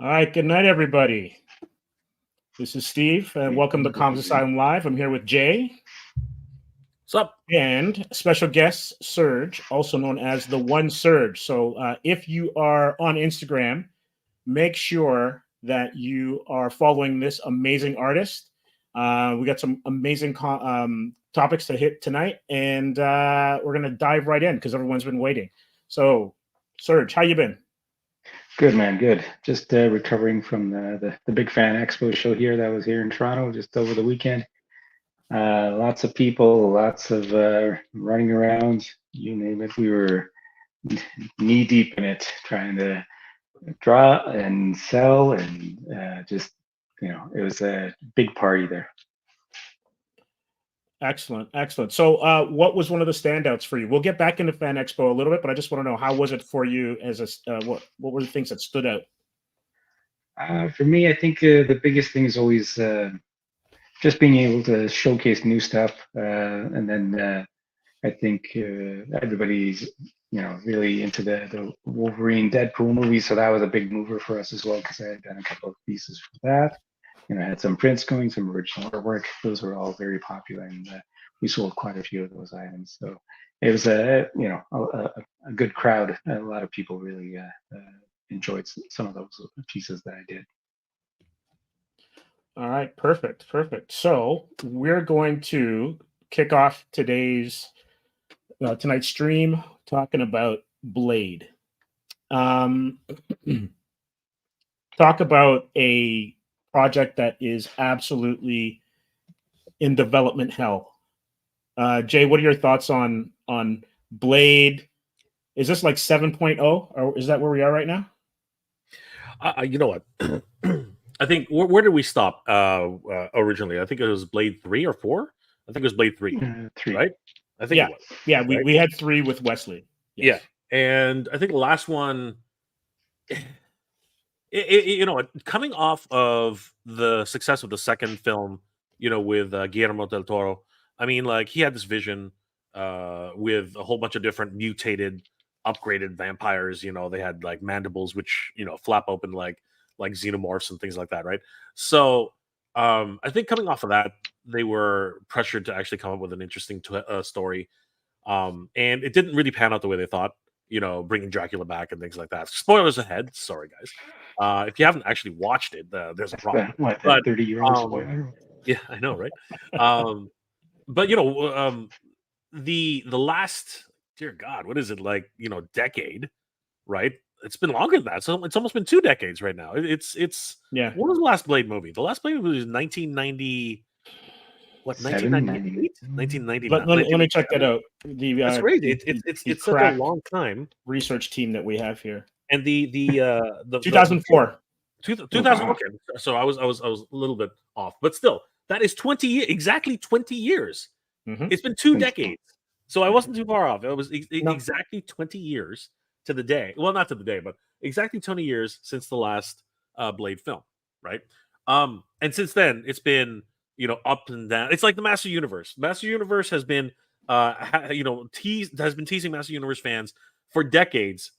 All right, good night, everybody. This is Steve, and welcome to Comix Asylum Live. I'm here with Jay. What's up? And special guest, Surge, also known as the One Surge. So if you are on Instagram, make sure that you are following this amazing artist. We got some amazing topics to hit tonight, and we're going to dive right in because everyone's been waiting. So, Surge, how you been? Good, man. Good. Just recovering from the big Fan Expo show here that was here in Toronto just over the weekend. Lots of people, lots of running around. You name it. We were knee deep in it, trying to draw and sell, and it was a big party there. Excellent. So, what was one of the standouts for you? We'll get back into Fan Expo a little bit, but I just want to know, how was it for you? As what were the things that stood out? For me, I think the biggest thing is always just being able to showcase new stuff, and then I think everybody's really into the Wolverine Deadpool movie, so that was a big mover for us as well because I had done a couple of pieces for that. I had some prints going, some original artwork. Those were all very popular, and we sold quite a few of those items. So it was a good crowd. A lot of people really enjoyed some of those pieces that I did. All right, perfect. So we're going to kick off tonight's stream talking about Blade. Talk about a project that is absolutely in development hell. Jay, what are your thoughts on Blade? Is this like 7.0, or is that where we are right now? You know what? I think where did we stop originally? I think it was Blade 3 or 4. I think it was Blade 3, 3. Right? I think it was. Yeah, we had 3 with Wesley. Yes. Yeah, and I think the last one. Coming off of the success of the second film, with Guillermo del Toro, I mean, like, he had this vision with a whole bunch of different mutated, upgraded vampires. They had like mandibles, which flap open like xenomorphs and things like that, right? So I think coming off of that, they were pressured to actually come up with an interesting story, and it didn't really pan out the way they thought. Bringing Dracula back and things like that. Spoilers ahead. Sorry, guys. If you haven't actually watched it, there's a problem. What, that 30-year-old spoiler? Yeah, I know, right? But the last, dear God, what is it, like, decade, right? It's been longer than that. So it's almost been 2 decades right now. It's yeah. What was the last Blade movie? The last Blade movie was 1990. What, 1998? 1999. But let me check that out. That's great. It's such a long time. Research team that we have here. And the 2004. 2000. Okay, so I was a little bit off, but still, that is 20 years, exactly 20 years. Mm-hmm. It's been 2 decades, so I wasn't too far off. It was exactly 20 years to the day. Well, not to the day, but exactly 20 years since the last Blade film, right? And since then, it's been up and down. It's like the Master Universe. Master Universe has been teasing Master Universe fans for decades.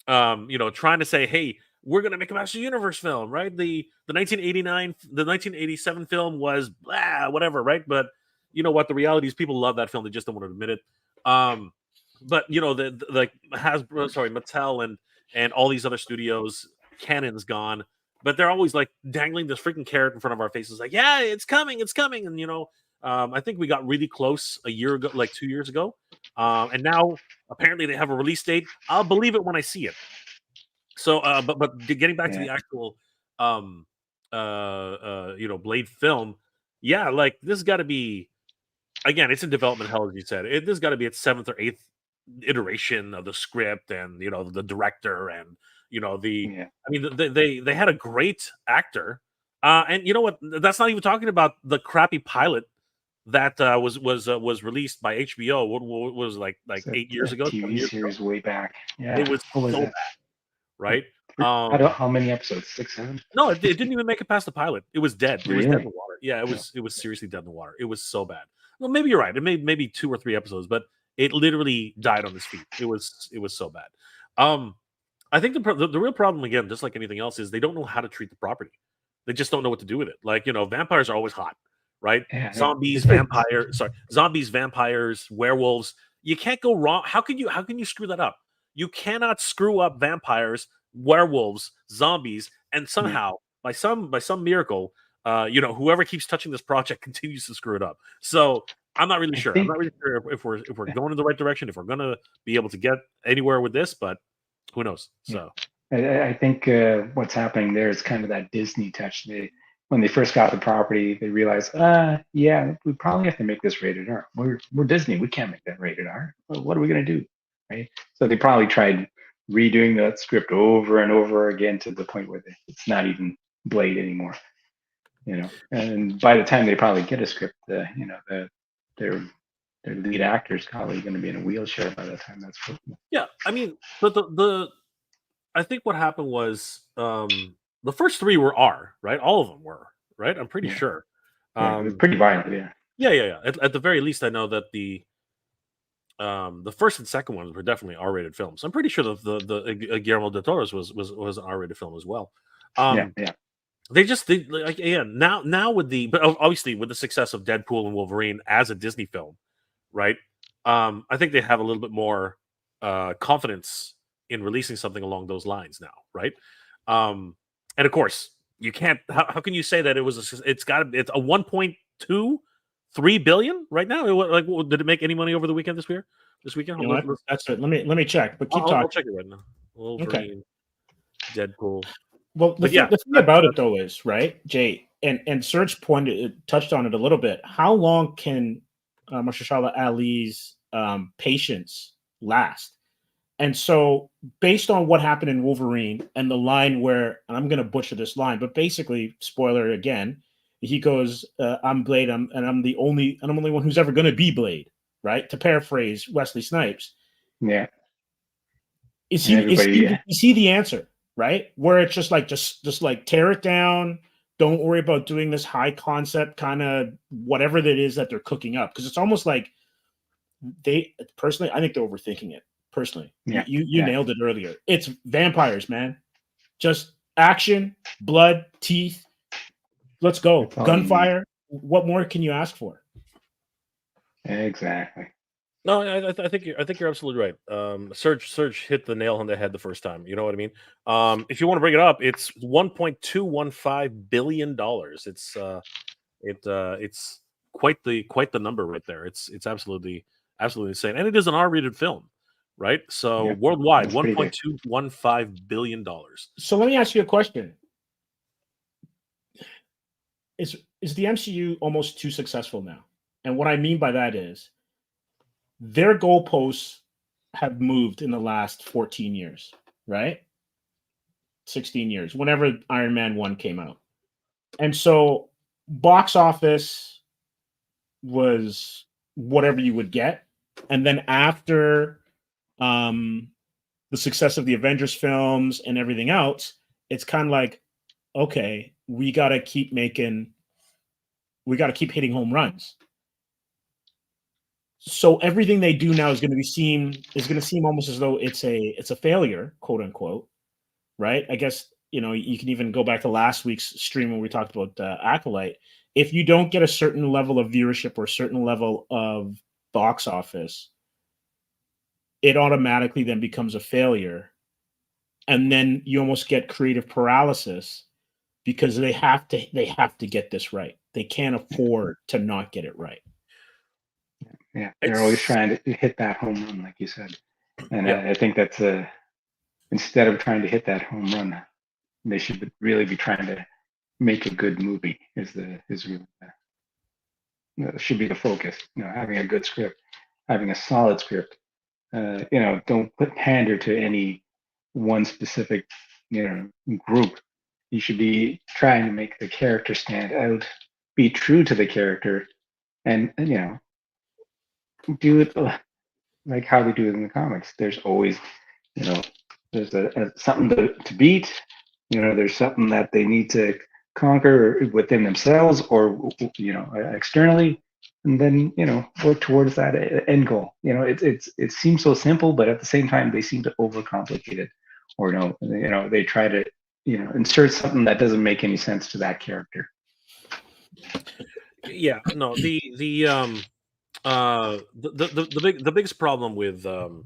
Trying to say, hey, we're gonna make a Master Universe film, right? The 1987 film was whatever, right? But you know what? The reality is, people love that film. They just don't want to admit it. But Mattel and all these other studios, Canon's gone, but they're always like dangling this freaking carrot in front of our faces, like, yeah, it's coming. And I think we got really close a year ago, like 2 years ago, and now apparently they have a release date. I'll believe it when I see it. So, but getting back to the actual, Blade film, yeah, like, this has got to be, again, it's in development hell, as you said. This has got to be its 7th or 8th iteration of the script, and the director, and I mean, they had a great actor, and you know what? That's not even talking about the crappy pilot that was released by HBO. What was like 8 years ago? TV series way back. Yeah, it was so bad, right? How many episodes? 6, 7? No, it didn't even make it past the pilot. It was dead. Really? It was dead in the water. Yeah, it was seriously dead in the water. It was so bad. Well, maybe you're right. It made maybe 2 or 3 episodes, but it literally died on its feet. It was so bad. I think the real problem, again, just like anything else, is they don't know how to treat the property. They just don't know what to do with it. Like, vampires are always hot, right? Yeah, Zombies, vampires, werewolves. You can't go wrong. How can you screw that up? You cannot screw up vampires, werewolves, zombies, and somehow by some miracle, whoever keeps touching this project continues to screw it up. So I'm not really I sure. I'm think not really sure if we're going in the right direction, if we're gonna be able to get anywhere with this, but who knows? So I think what's happening there is kind of that Disney touch. When they first got the property, they realized, yeah, we probably have to make this rated R. We're Disney. We can't make that rated R. Well, what are we going to do? Right. So they probably tried redoing that script over and over again to the point where it's not even Blade anymore. And by the time they probably get a script, their lead actor is probably going to be in a wheelchair by the time that's written. yeah, I mean, but I think what happened was the first three were R, right? All of them were, right? I'm pretty sure. It was pretty violent, yeah. Yeah. At the very least, I know that the first and second ones were definitely R-rated films. I'm pretty sure the Guillermo del Toro's was an R-rated film as well. Yeah. They like, again, now but obviously with the success of Deadpool and Wolverine as a Disney film, right? I think they have a little bit more confidence in releasing something along those lines now, right? And of course, you can't. How can you say that it's a 1.23 billion right now? Did it make any money over the weekend this weekend? You know what? That's it. Let me check. But keep talking. I'll check it right now. Wolverine, Deadpool. Well, the thing about it though is, right, Jay, and Serge touched on it a little bit. How long can Mahershala Ali's patience last? And so, based on what happened in Wolverine and the line where, and I'm going to butcher this line, but basically, spoiler again, he goes, "I'm Blade, I'm the only one who's ever going to be Blade," right? To paraphrase Wesley Snipes. Yeah. Is he the answer, right? Where it's just like tear it down. Don't worry about doing this high concept kind of whatever that is that they're cooking up, because it's almost like I think they're overthinking it. Personally, you nailed it earlier. It's vampires, man. Just action, blood, teeth. Let's go. Gunfire. What more can you ask for? Exactly. No, I think you're absolutely right. Serge hit the nail on the head the first time. You know what I mean? If you want to bring it up, it's $1.215 billion. It's quite the number right there. It's absolutely insane, and it is an R-rated film. Right, so worldwide, $1.215 billion. So let me ask you a question: Is the MCU almost too successful now? And what I mean by that is, their goalposts have moved in the last 14 years, right? 16 years, whenever Iron Man 1 came out, and so box office was whatever you would get, and then after the success of the Avengers films and everything else, it's kind of like, okay, we got to keep hitting home runs. So everything they do now is going to seem almost as though it's a failure, quote unquote, right? I guess, you can even go back to last week's stream when we talked about Acolyte. If you don't get a certain level of viewership or a certain level of box office, it automatically then becomes a failure. And then you almost get creative paralysis because they have to get this right. They can't afford to not get it right. Yeah, they're always trying to hit that home run, like you said. And I think that's instead of trying to hit that home run, they should really be trying to make a good movie. Should be the focus. Having a good script, having a solid script. Don't pander to any one specific, group. You should be trying to make the character stand out, be true to the character, and do it like how they do it in the comics. There's always, there's something to beat. There's something that they need to conquer within themselves or externally. And then work towards that end goal. It seems so simple, but at the same time they seem to overcomplicate it or no, they try to insert something that doesn't make any sense to that character. Yeah, no, the biggest problem with the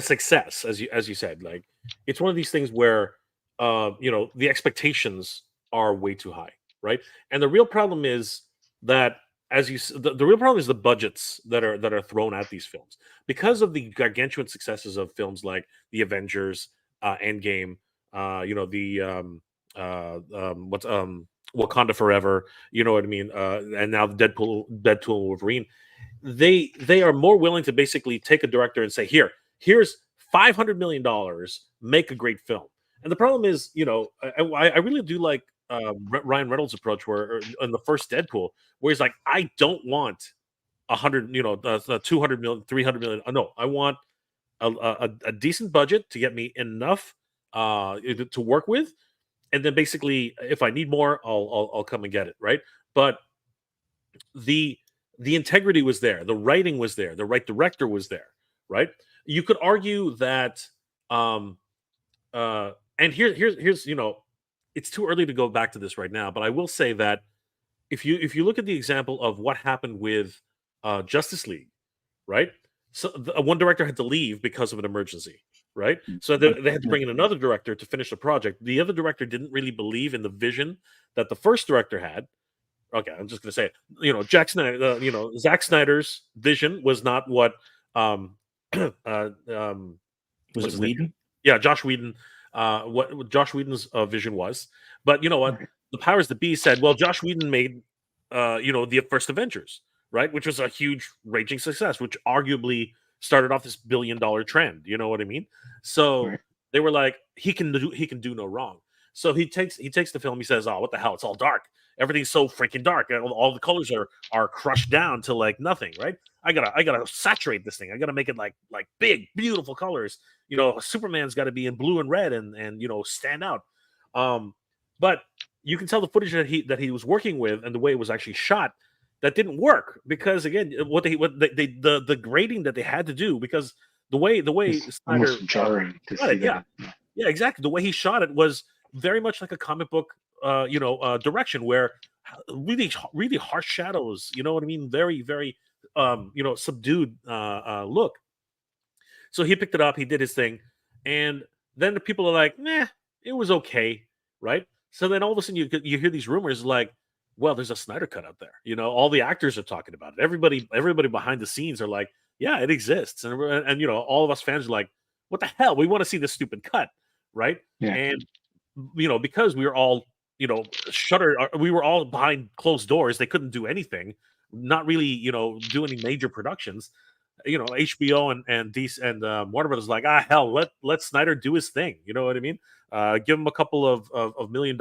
success, as you said, like, it's one of these things where the expectations are way too high, right? And the real problem is that, the real problem is the budgets that are thrown at these films because of the gargantuan successes of films like the Avengers, Endgame, what's Wakanda Forever, you know what I mean, and now Deadpool and Wolverine. They are more willing to basically take a director and say, here's $500 million, make a great film. And the problem is, I really do like Ryan Reynolds' approach, where in the first Deadpool, where he's like, I don't want 100, 200 million, 300 million. No, I want a decent budget to get me enough to work with, and then basically, if I need more, I'll come and get it, right? But the integrity was there, the writing was there, the right director was there, right? You could argue that, and here's it's too early to go back to this right now, but I will say that if you look at the example of what happened with Justice League, right? So one director had to leave because of an emergency, right? So they had to bring in another director to finish the project. The other director didn't really believe in the vision that the first director had. Okay, I'm just going to say it. Zack Snyder's vision was not what was it Whedon? Yeah, Josh Whedon. What Josh Whedon's vision was, but you know what? The powers that be said, well, Josh Whedon made the first Avengers, right, which was a huge raging success, which arguably started off this $1 billion trend. You know what I mean? So they were like, he can do no wrong. So he takes the film. He says, "Oh, what the hell? It's all dark. Everything's so freaking dark. All the colors are crushed down to like nothing, right? I gotta saturate this thing. I gotta make it like big, beautiful colors. Superman's got to be in blue and red and stand out." But you can tell the footage that he was working with and the way it was actually shot, that didn't work, because again, the grading that they had to do, because the way It's Snyder almost jarring to see that. Yeah, exactly. The way he shot it was very much like a comic book direction, where really really harsh shadows, you know what I mean, very very subdued look. So he picked it up, he did his thing, and then the people are like, "Nah, it was okay," right? So then all of a sudden you hear these rumors like, well, there's a Snyder cut out there. All the actors are talking about it. Everybody behind the scenes are like, yeah, it exists. And all of us fans are like, what the hell? We want to see this stupid cut, right? Yeah. And, because we were all, shuttered, we were all behind closed doors. They couldn't do anything, not really, do any major productions. HBO and DC and Warner Brothers like, hell, let Snyder do his thing. You know what I mean? Give him a couple of $1 million,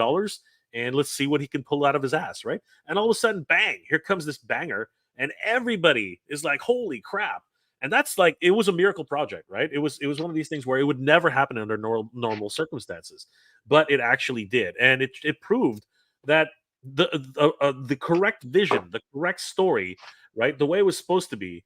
and let's see what he can pull out of his ass, right? And all of a sudden, bang, here comes this banger, and everybody is like, holy crap. And that's like, it was a miracle project, right? It was one of these things where it would never happen under normal circumstances, but it actually did. And it proved that the correct vision, the correct story, right, the way it was supposed to be,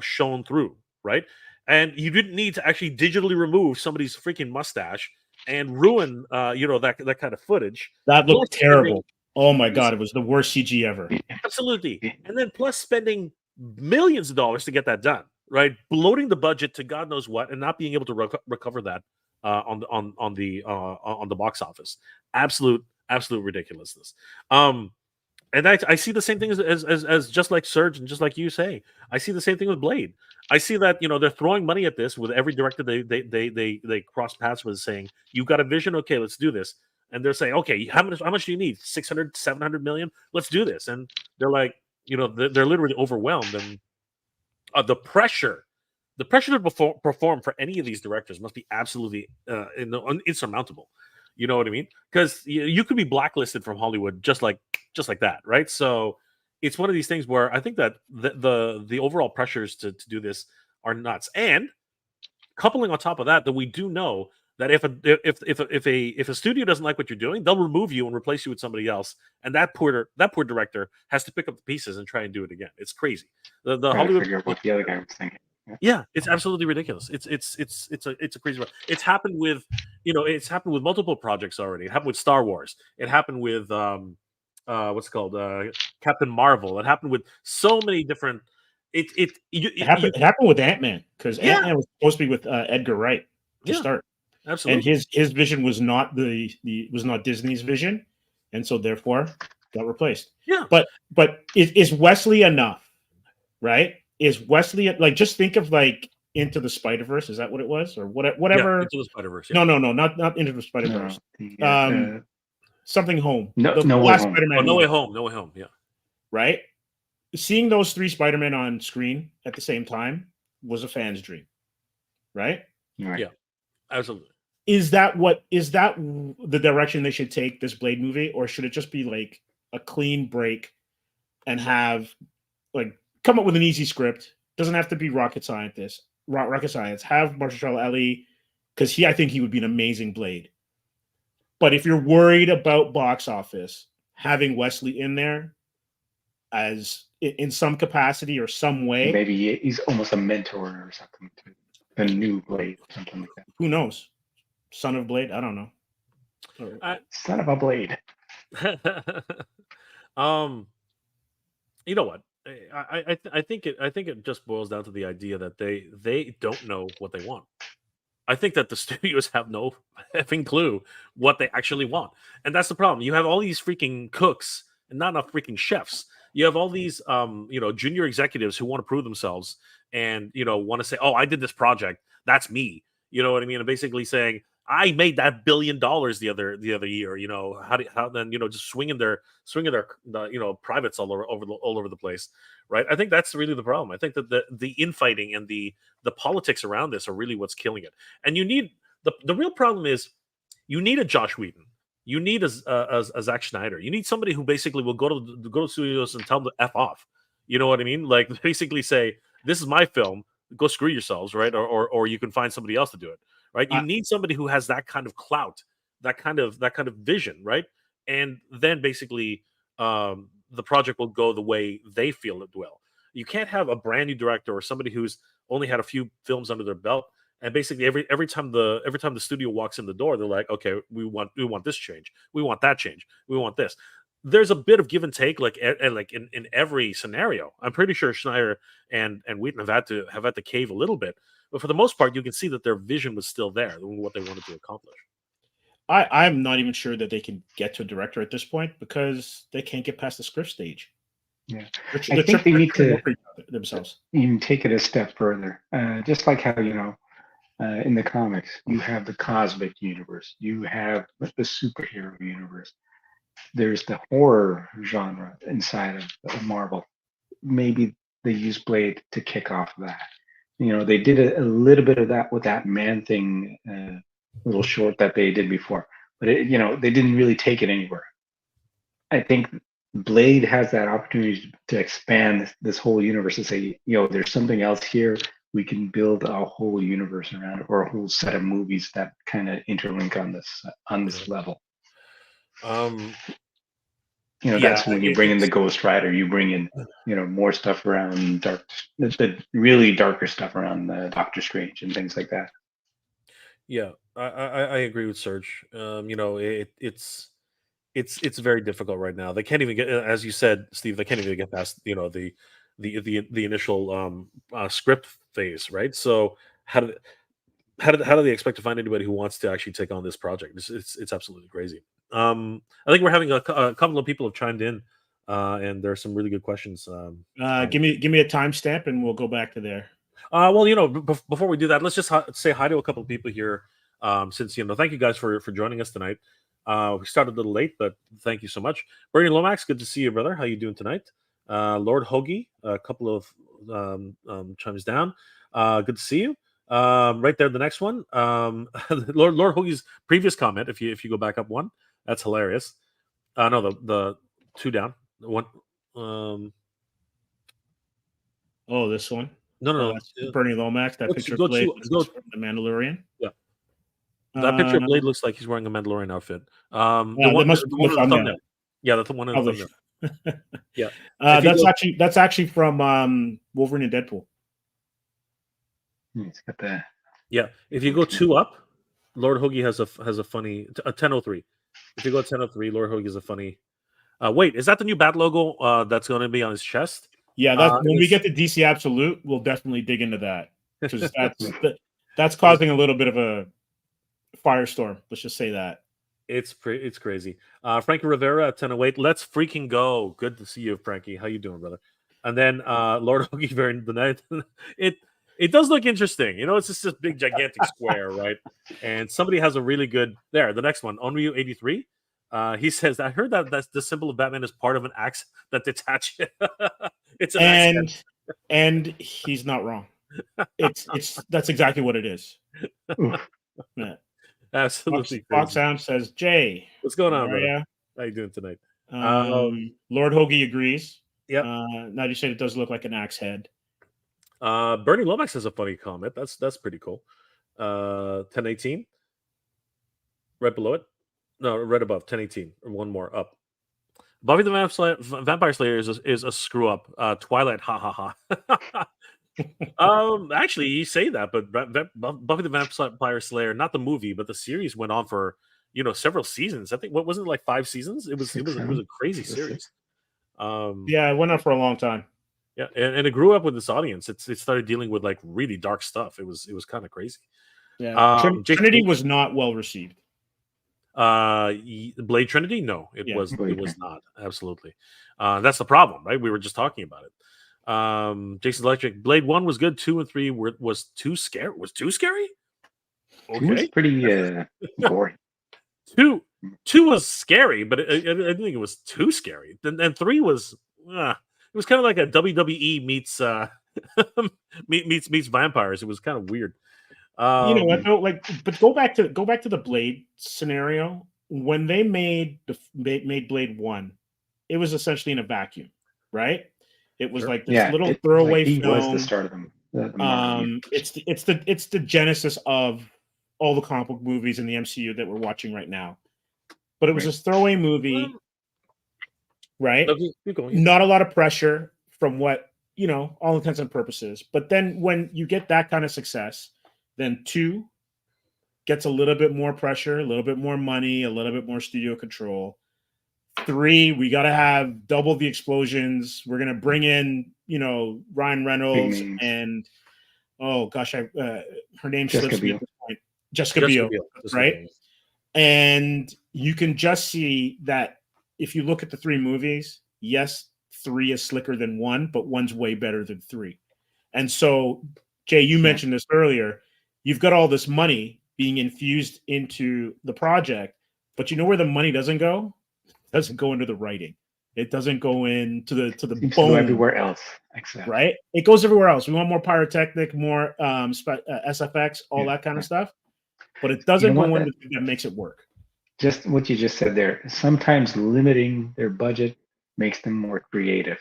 shown through, right? And you didn't need to actually digitally remove somebody's freaking mustache and ruin, that kind of footage. That looked terrible. Oh my God, it was the worst CG ever. Absolutely. And then plus spending millions of dollars to get that done, right? Bloating the budget to God knows what, and not being able to recover that on the box office. Absolute ridiculousness. And I see the same thing as just like Surge and just like you say. I see the same thing with Blade. I see that they're throwing money at this with every director they cross paths with, saying, "You've got a vision, okay, let's do this." And they're saying, "Okay, how much do you need? 600, 700 million? Let's do this." And they're like, they're literally overwhelmed, and the pressure to perform for any of these directors must be absolutely insurmountable. You know what I mean? Because you could be blacklisted from Hollywood just like that, right? So it's one of these things where I think that the overall pressures to do this are nuts. And coupling on top of that we do know that if a studio doesn't like what you're doing, they'll remove you and replace you with somebody else, and that poor director has to pick up the pieces and try and do it again. It's crazy. The Hollywood, figure out what the other guy was thinking. Yeah, it's absolutely ridiculous. It's a crazy one. It's happened with multiple projects already. It happened with Star Wars. It happened with what's it called Captain Marvel. It happened with so many different. It happened with Ant-Man, because Yeah. Ant-Man was supposed to be with Edgar Wright to Yeah, start, absolutely. and his vision was not was not Disney's vision, and so therefore got replaced. Yeah. But is Wesley enough? Right? Is Wesley, like, just think of like Into the Spider-Verse? Is that what it was, or whatever? Yeah, Into the Spider-Verse. Yeah. No, not Into the Spider-Verse. Something Home. No, The No Way last Home. Spider-Man No Way movie, Home. No Way Home. Yeah. right? Seeing those three Spider-Men on screen at the same time was a fan's dream, right? Right. Yeah. Absolutely. Is that the direction they should take this Blade movie, or should it just be like a clean break and have, like, come up with an easy script? Doesn't have to be rocket science. Have Mahershala Ali, because I think he would be an amazing Blade. But if you're worried about box office, having Wesley in there as in some capacity or some way, maybe he's almost a mentor or something to the new Blade, something like that. Who knows? Son of Blade? I don't know. Son of a Blade. You know what? I think it just boils down to the idea that they don't know what they want. I think that the studios have no effing clue what they actually want, and that's the problem. You have all these freaking cooks and not enough freaking chefs. You have all these junior executives who want to prove themselves and want to say, "Oh, I did this project. That's me." You know what I mean? And basically saying, "I made that $1 billion the other year." How then just swinging their privates all over the place, right? I think that's really the problem. I think that the infighting and the politics around this are really what's killing it. And you need the real problem is you need a Josh Whedon. You need a Zack Snyder. You need somebody who basically will go to studios and tell them to F off. You know what I mean? Like, basically say, "This is my film. Go screw yourselves," right? Or you can find somebody else to do it, right? You need somebody who has that kind of clout, that kind of vision, right? And then basically the project will go the way they feel it will. You can't have a brand new director or somebody who's only had a few films under their belt, and basically every time the studio walks in the door, they're like, "Okay, we want this change, we want that change, we want this." There's a bit of give and take, like in every scenario. I'm pretty sure Schneider and Wheaton have had to cave a little bit, but for the most part, you can see that their vision was still there, what they wanted to accomplish. I'm not even sure that they can get to a director at this point, because they can't get past the script stage. Yeah, I think they need to themselves even take it a step further. Just like how in the comics you have the cosmic universe, you have the superhero universe. There's the horror genre inside of Marvel. Maybe they use Blade to kick off that. They did a little bit of that with that Man-Thing little short that they did before, but they didn't really take it anywhere. I think Blade has that opportunity to expand this whole universe and say, there's something else here. We can build a whole universe around it, or a whole set of movies that kind of interlink on this level. That's when you bring in the Ghost Rider, you bring in more stuff around the really darker stuff around Doctor Strange and things like that. Yeah, I agree with Serge. It's very difficult right now. They can't even get, as you said, Steve. They can't even get past the initial script phase, right? So how do they expect to find anybody who wants to actually take on this project? It's absolutely crazy. I think we're having a couple of people have chimed in, and there are some really good questions. Give me a timestamp, and we'll go back to there. Well, before we do that, let's just say hi to a couple of people here. Since thank you guys for joining us tonight. We started a little late, but thank you so much. Bernie Lomax, good to see you, brother. How you doing tonight? Lord Hoagie, a couple of chimes down. Good to see you. Right there, the next one. Lord Hoagie's previous comment. If you go back up one, that's hilarious. No, the two down. One. Oh, this one. No. That's Bernie Lomax. That picture of Blade from The Mandalorian. Yeah. That picture of Blade looks like he's wearing a Mandalorian outfit. The one on the thumbnail. Yeah, that's the one on the thumbnail. Yeah. That's actually from Wolverine and Deadpool. It's got the Yeah, if you go 2 up, Lord Hoagie has a funny 1003. If you go 1003, Lord Hoagie is a funny. Wait, is that the new bat logo that's going to be on his chest? Yeah, that's when we it's- get to DC Absolute, we'll definitely dig into that because that's causing a little bit of a firestorm. Let's just say that. It's crazy. Frankie Rivera at 1008. Let's freaking go. Good to see you, Frankie. How you doing, brother? And then Lord Hoagie very the night. It does look interesting. You know, it's just this big gigantic square, right? And somebody has a really good there. The next one, Onryu 83. He says, I heard that that's the symbol of Batman is part of an axe that detaches. It's an axe. And he's not wrong. It's that's exactly what it is. Yeah. Absolutely Fox crazy. Sound says, Jay, What's going on, how are brother? ya? How you doing tonight? Lord Hoagie agrees. Yep. Now you said it does look like an axe head. Bernie Lomax has a funny comment. That's pretty cool. 1018. Right below it. No, right above 1018. Or one more up. Buffy the Vampire Slayer is a screw up. Twilight, ha ha ha. Actually, you say that, but Buffy the Vampire Slayer, not the movie, but the series went on for several seasons. I think what wasn't it, like 5 seasons? It was a crazy series. Yeah, it went on for a long time. Yeah, and it grew up with this audience. It started dealing with like really dark stuff. It was kind of crazy. Yeah, Trinity was not well received. Blade Trinity, no, it Yeah, was Blade not. Absolutely, that's the problem, right? We were just talking about it. Jason Electric, Blade 1 was good. 2 and 3 was too scary. Was too scary. It was Okay, pretty gory. 2 was scary, but I didn't think it was too scary. And 3 was it was kind of like a WWE meets meets vampires. It was kind of weird. You know what though? Like, but go back to the Blade scenario. When they made Blade 1, it was essentially in a vacuum, right? It was like this little throwaway he film. was the start of the It's the genesis of all the comic book movies in the MCU that we're watching right now. But it was this throwaway movie, right? Keep going. Not a lot of pressure from what, all intents and purposes. But then when you get that kind of success, then 2 gets a little bit more pressure, a little bit more money, a little bit more studio control. 3, we got to have double the explosions. We're going to bring in, Ryan Reynolds and, oh gosh, her name slips me at this point. Jessica Biel, right? And you can just see that if you look at the 3 movies, yes, 3 is slicker than 1, but 1's way better than 3. And so, Jay, you mentioned this earlier. You've got all this money being infused into the project, but you know where the money doesn't go? It doesn't go into the writing. It doesn't go into the bone. Go everywhere else, except right? It goes everywhere else. We want more pyrotechnic, more SFX, all that kind of stuff, but it doesn't go into the thing that makes it work. Just what you just said there. Sometimes limiting their budget makes them more creative.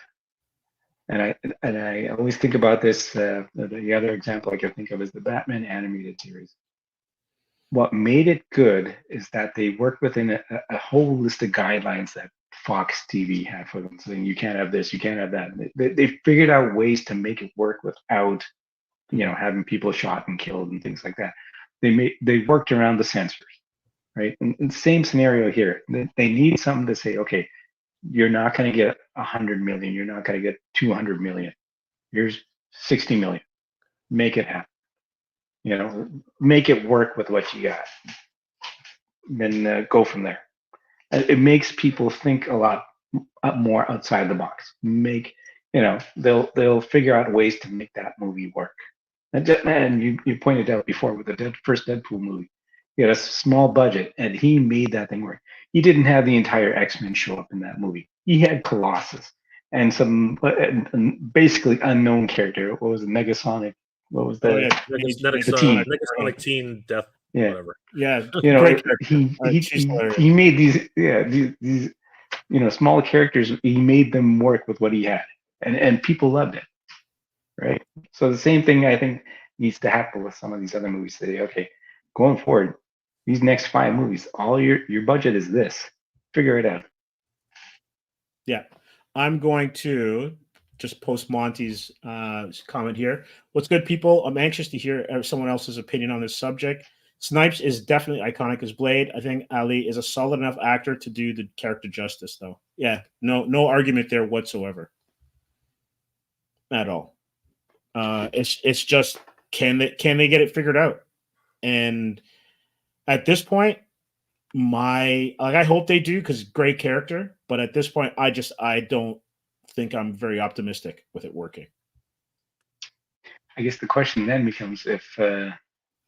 And I always think about this. The other example I can think of is the Batman animated series. What made it good is that they worked within a whole list of guidelines that Fox TV had for them, saying you can't have this, you can't have that. They figured out ways to make it work without, having people shot and killed and things like that. They worked around the censors, right? And same scenario here. They need something to say, okay, you're not going to get 100 million. You're not going to get 200 million. Here's 60 million. Make it happen. Make it work with what you got. Then go from there. It makes people think a lot more outside the box. They'll figure out ways to make that movie work. And you pointed out before with the first Deadpool movie, he had a small budget and he made that thing work. He didn't have the entire X-Men show up in that movie. He had Colossus and some basically unknown character. What was it, Negasonic? What was the Negasonic Teen Death? Yeah. Whatever. Yeah. He made these small characters. He made them work with what he had, and people loved it. Right. So the same thing I think needs to happen with some of these other movies. Say, okay, going forward, these next 5 movies, all your budget is this. Figure it out. Yeah. I'm going to just post Monty's comment here. What's good, people? I'm anxious to hear someone else's opinion on this subject. Snipes is definitely iconic as Blade. I think Ali is a solid enough actor to do the character justice, though. Yeah, no argument there whatsoever. At all. It's just can they get it figured out? And at this point, I hope they do, because great character. But at this point, I don't think I'm very optimistic with it working. I guess the question then becomes, if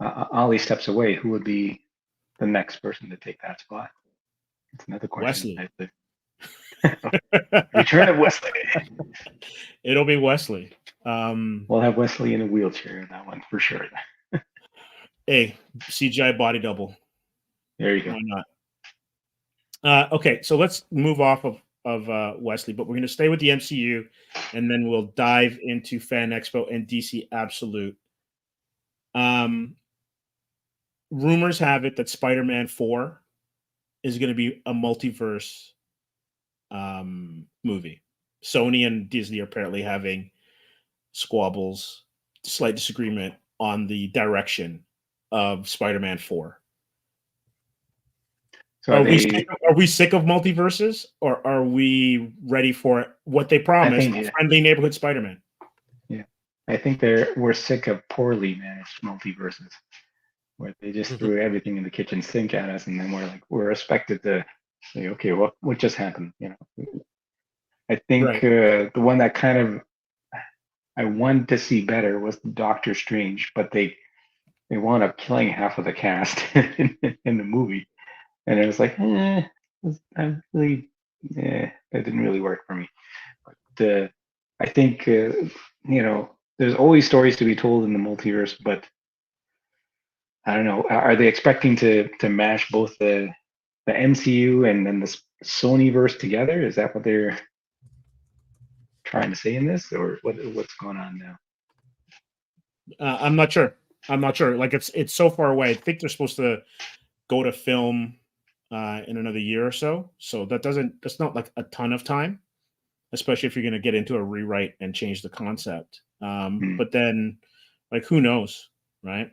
Ali steps away, who would be the next person to take that spot? It's another question. Wesley. Return of Wesley. It'll be Wesley. We'll have Wesley in a wheelchair in that one for sure. Hey, CGI body double. There you go. Why not? Okay, so let's move off of Wesley, but we're going to stay with the MCU, and then we'll dive into Fan Expo and DC Absolute. Rumors have it that Spider-Man 4 is going to be a multiverse movie. Sony and Disney are apparently having squabbles, slight disagreement on the direction of Spider-Man 4. So are we sick of multiverses, or are we ready for what they promised? Friendly neighborhood Spider-Man. Yeah, I think we're sick of poorly managed multiverses, where they just threw everything in the kitchen sink at us, and then we're expected to say, okay, what just happened? I think the one that kind of I wanted to see better was Doctor Strange, but they wound up killing half of the cast in the movie. And it was like, that didn't really work for me. But I think, there's always stories to be told in the multiverse, but I don't know. Are they expecting to mash both the MCU and then the Sonyverse together? Is that what they're trying to say in this, or what's going on now? I'm not sure. Like, it's so far away. I think they're supposed to go to film in another year or so. So that's not like a ton of time, especially if you're going to get into a rewrite and change the concept. But then, like, who knows, right?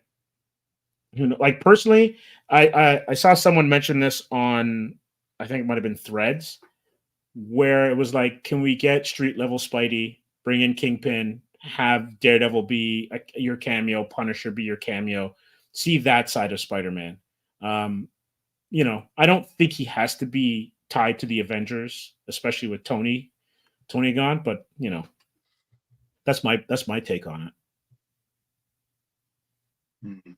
Like, personally, I saw someone mention this on, I think it might have been Threads, where it was like, can we get street level Spidey, bring in Kingpin, have Daredevil be your cameo, Punisher be your cameo, see that side of Spider-Man. I don't think he has to be tied to the Avengers, especially with Tony gone. But that's my take on it.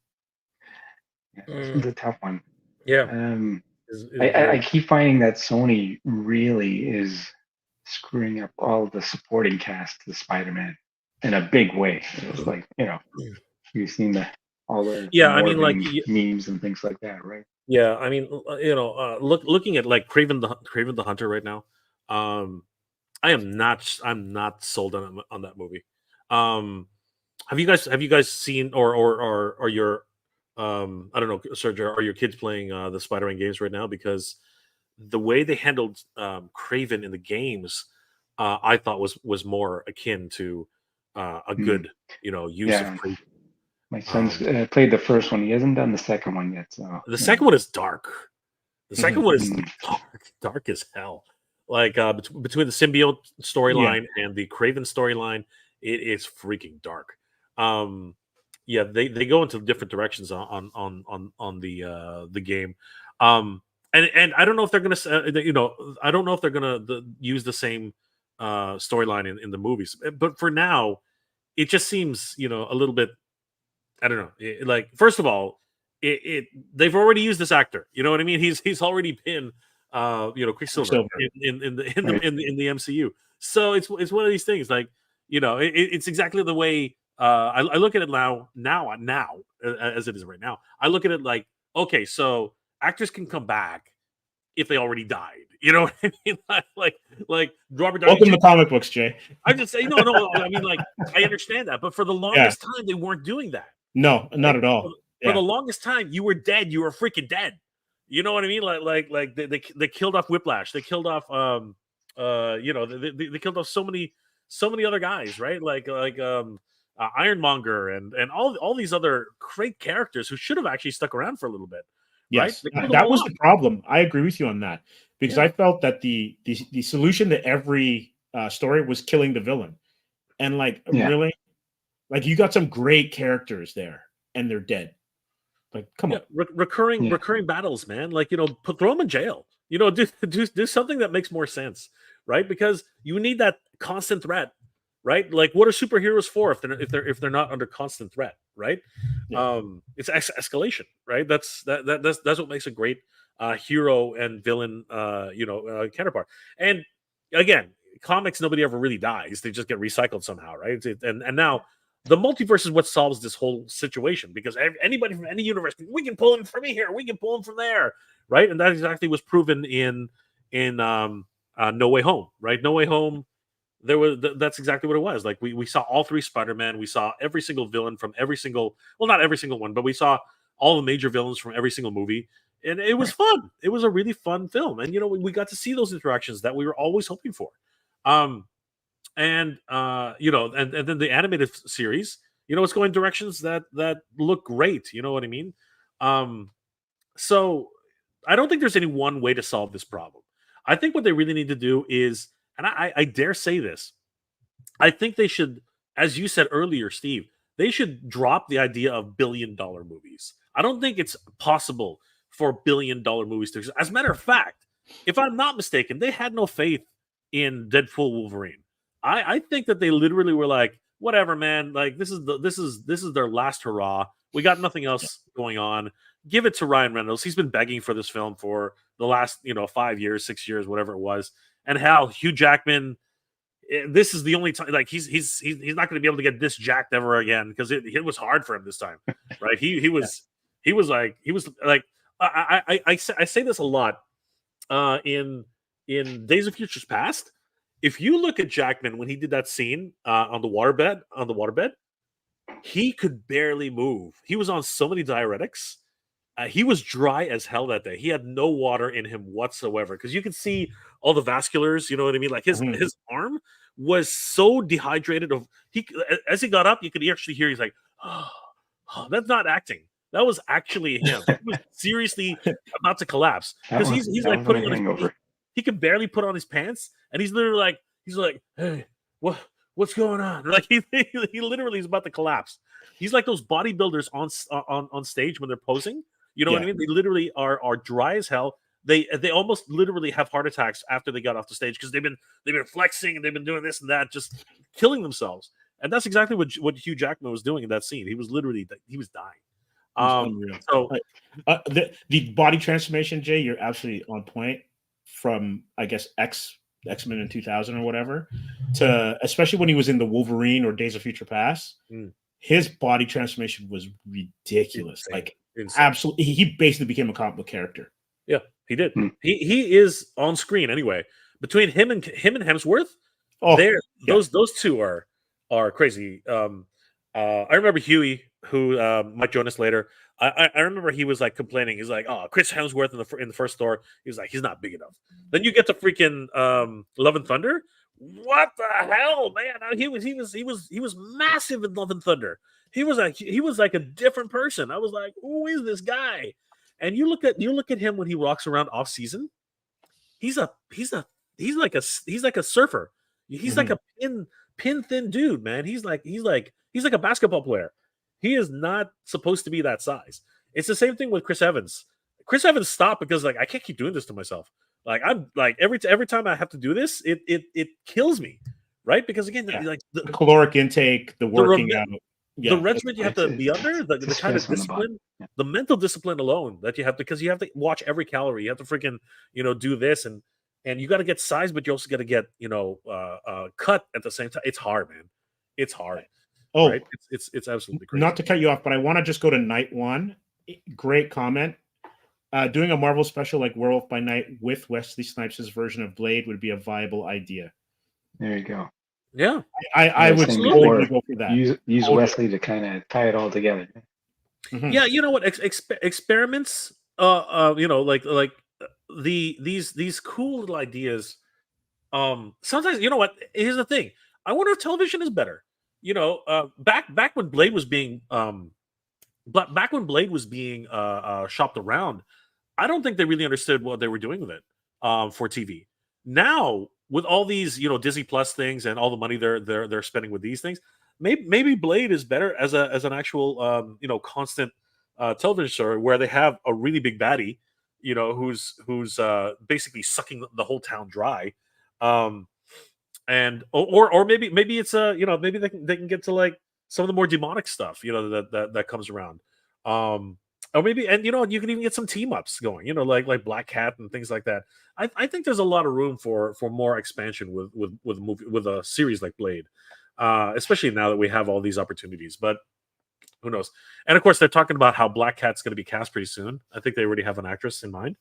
Yeah, this is a tough one. Yeah. I keep finding that Sony really is screwing up all the supporting cast to Spider-Man in a big way. It's like, you've seen all the memes and things like that, right? Yeah, I mean, looking at like Craven the Hunter right now, I'm not sold on that movie. Have you guys seen or your I don't know, Sergio, are your kids playing the Spider-Man games right now? Because the way they handled Craven in the games, I thought was more akin to a good use of Craven. My son's played the first one. He hasn't done the second one yet. So the second one is dark. The second one is dark as hell. Like between the symbiote storyline and the Craven storyline, it is freaking dark. They go into different directions on the game. And I don't know if they're gonna I don't know if they're gonna use the same storyline in the movies. But for now, it just seems a little bit. I don't know. Like, first of all, they've already used this actor. You know what I mean? He's already been Quicksilver in the MCU. So it's one of these things. Like, it's exactly the way I look at it now as it is right now. I look at it like, okay, so actors can come back if they already died. You know what I mean? Like Robert Downey Welcome to comic books, Jay. I just say no. I mean, like, I understand that, but for the longest time, they weren't doing that. No, not at all. For the longest time, you were dead. You were freaking dead. You know what I mean? Like they killed off Whiplash. They killed off they killed off so many so many other guys, right? Ironmonger and all these other great characters who should have actually stuck around for a little bit, right? Yes, They killed them that all was off. the problem. I agree with you on that because Yeah. I felt that the solution to every story was killing the villain, and like Yeah. really, like you got some great characters there, and they're dead. Like, come on. Recurring battles, man. Like, throw them in jail. Do something that makes more sense, right? Because you need that constant threat, right? Like, what are superheroes for if they're not under constant threat, right? Yeah. It's escalation, right? That's what makes a great hero and villain, counterpart. And again, comics, nobody ever really dies; they just get recycled somehow, right? And now the multiverse is what solves this whole situation because anybody from any universe, we can pull him from here, we can pull him from there, right? And that exactly was proven in No Way Home, right? No Way Home, that's exactly what it was. Like we saw all three Spider-Man, we saw every single villain from every single, well, not every single one, but we saw all the major villains from every single movie, and it was fun. It was a really fun film, and we got to see those interactions that we were always hoping for. And then the animated series, it's going directions that look great. You know what I mean? So I don't think there's any one way to solve this problem. I think what they really need to do is, and I dare say this, I think they should, as you said earlier, Steve, they should drop the idea of billion-dollar movies. I don't think it's possible for billion-dollar movies to exist. As a matter of fact, if I'm not mistaken, they had no faith in Deadpool Wolverine. I think that they literally were like, whatever, man. Like this is their last hurrah. We got nothing else going on. Give it to Ryan Reynolds. He's been begging for this film for the last 5 years, 6 years, whatever it was. And hell, Hugh Jackman. This is the only time. Like he's not going to be able to get this jacked ever again because it was hard for him this time, right? He was like I say this a lot in Days of Futures Past. If you look at Jackman when he did that scene on the waterbed, he could barely move. He was on so many diuretics. He was dry as hell that day. He had no water in him whatsoever because you could see all the vasculars. You know what I mean? Like his arm was so dehydrated. As he got up, you could actually hear he's like, oh, that's not acting. That was actually him. He was seriously about to collapse because he's like putting on his. He could barely put on his pants, and he's literally like, "Hey, what's going on?" Like he literally is about to collapse. He's like those bodybuilders on stage when they're posing. You know what I mean? They literally are dry as hell. They almost literally have heart attacks after they got off the stage because they've been flexing and they've been doing this and that, just killing themselves. And that's exactly what Hugh Jackman was doing in that scene. He was literally dying. So the body transformation, Jay, you're absolutely on point. From I guess X-Men in 2000 or whatever, to especially when he was in the Wolverine or Days of Future Past, his body transformation was ridiculous. Insane. Absolutely, he basically became a comic book character. Yeah, he did. He is on screen anyway. Between him and Hemsworth, those two are crazy. I remember Huey, who might join us later. I remember he was like complaining. He's like, "Oh, Chris Hemsworth in the first Thor." He was like, "He's not big enough." Then you get to freaking Love and Thunder. What the hell, man? He was massive in Love and Thunder. He was like a different person. I was like, "Who is this guy?" And you look at him when he walks around off season. He's like a surfer. He's like a pin thin dude, man. He's like a basketball player. He is not supposed to be that size. It's the same thing with Chris Evans. Chris Evans stopped because like I can't keep doing this to myself. Like I'm like every time I have to do this, it kills me, right? Because again, like the caloric intake, the working out, the regimen you have to be under, the kind of discipline, the mental discipline alone that you have because you have to watch every calorie. You have to freaking do this and you got to get size, but you also got to get cut at the same time. It's hard, man. It's hard. Oh, right? It's absolutely crazy. Not to cut you off, but I want to just go to Night One. Great comment. Doing a Marvel special like Werewolf by Night with Wesley Snipes' version of Blade would be a viable idea. There you go. Yeah, I would totally go for that. Use Wesley to kind of tie it all together. Mm-hmm. Yeah, you know what? Experiments. Like these cool little ideas. Sometimes you know what? Here's the thing. I wonder if television is better. Back when Blade was being shopped around, I don't think they really understood what they were doing with it for TV. Now, with all these Disney Plus things and all the money they're spending with these things, maybe Blade is better as an actual constant television show where they have a really big baddie, who's basically sucking the whole town dry, and or maybe it's maybe they can get to like some of the more demonic stuff that comes around. Or maybe, and you can even get some team ups going, like Black Cat and things like that. I think there's a lot of room for more expansion with a series like Blade, especially now that we have all these opportunities. But who knows? And of course, they're talking about how Black Cat's going to be cast pretty soon. I think they already have an actress in mind.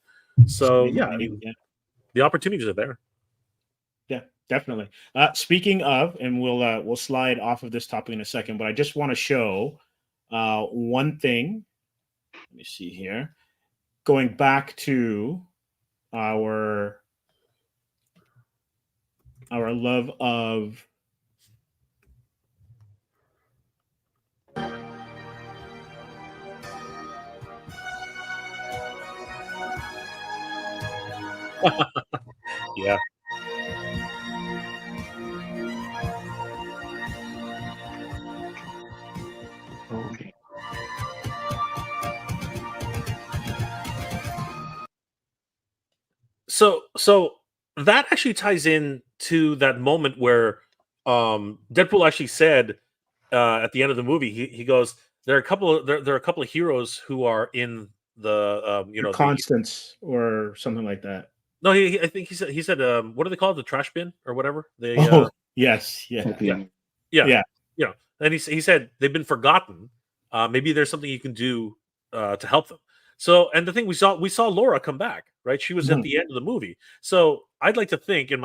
So yeah, I mean, the opportunities are there. Yeah, definitely. Speaking of, and we'll slide off of this topic in a second, but I just want to show one thing. Let me see here. Going back to our love of Yeah. Okay. So that actually ties in to that moment where Deadpool actually said at the end of the movie, he goes, there are a couple of heroes who are in the Constance or something like that. No, I think he said what do they call it, the trash bin or whatever? Yes, yeah. And he said they've been forgotten. Maybe there's something you can do to help them. So, and the thing we saw Laura come back, right? She was at the end of the movie. So I'd like to think in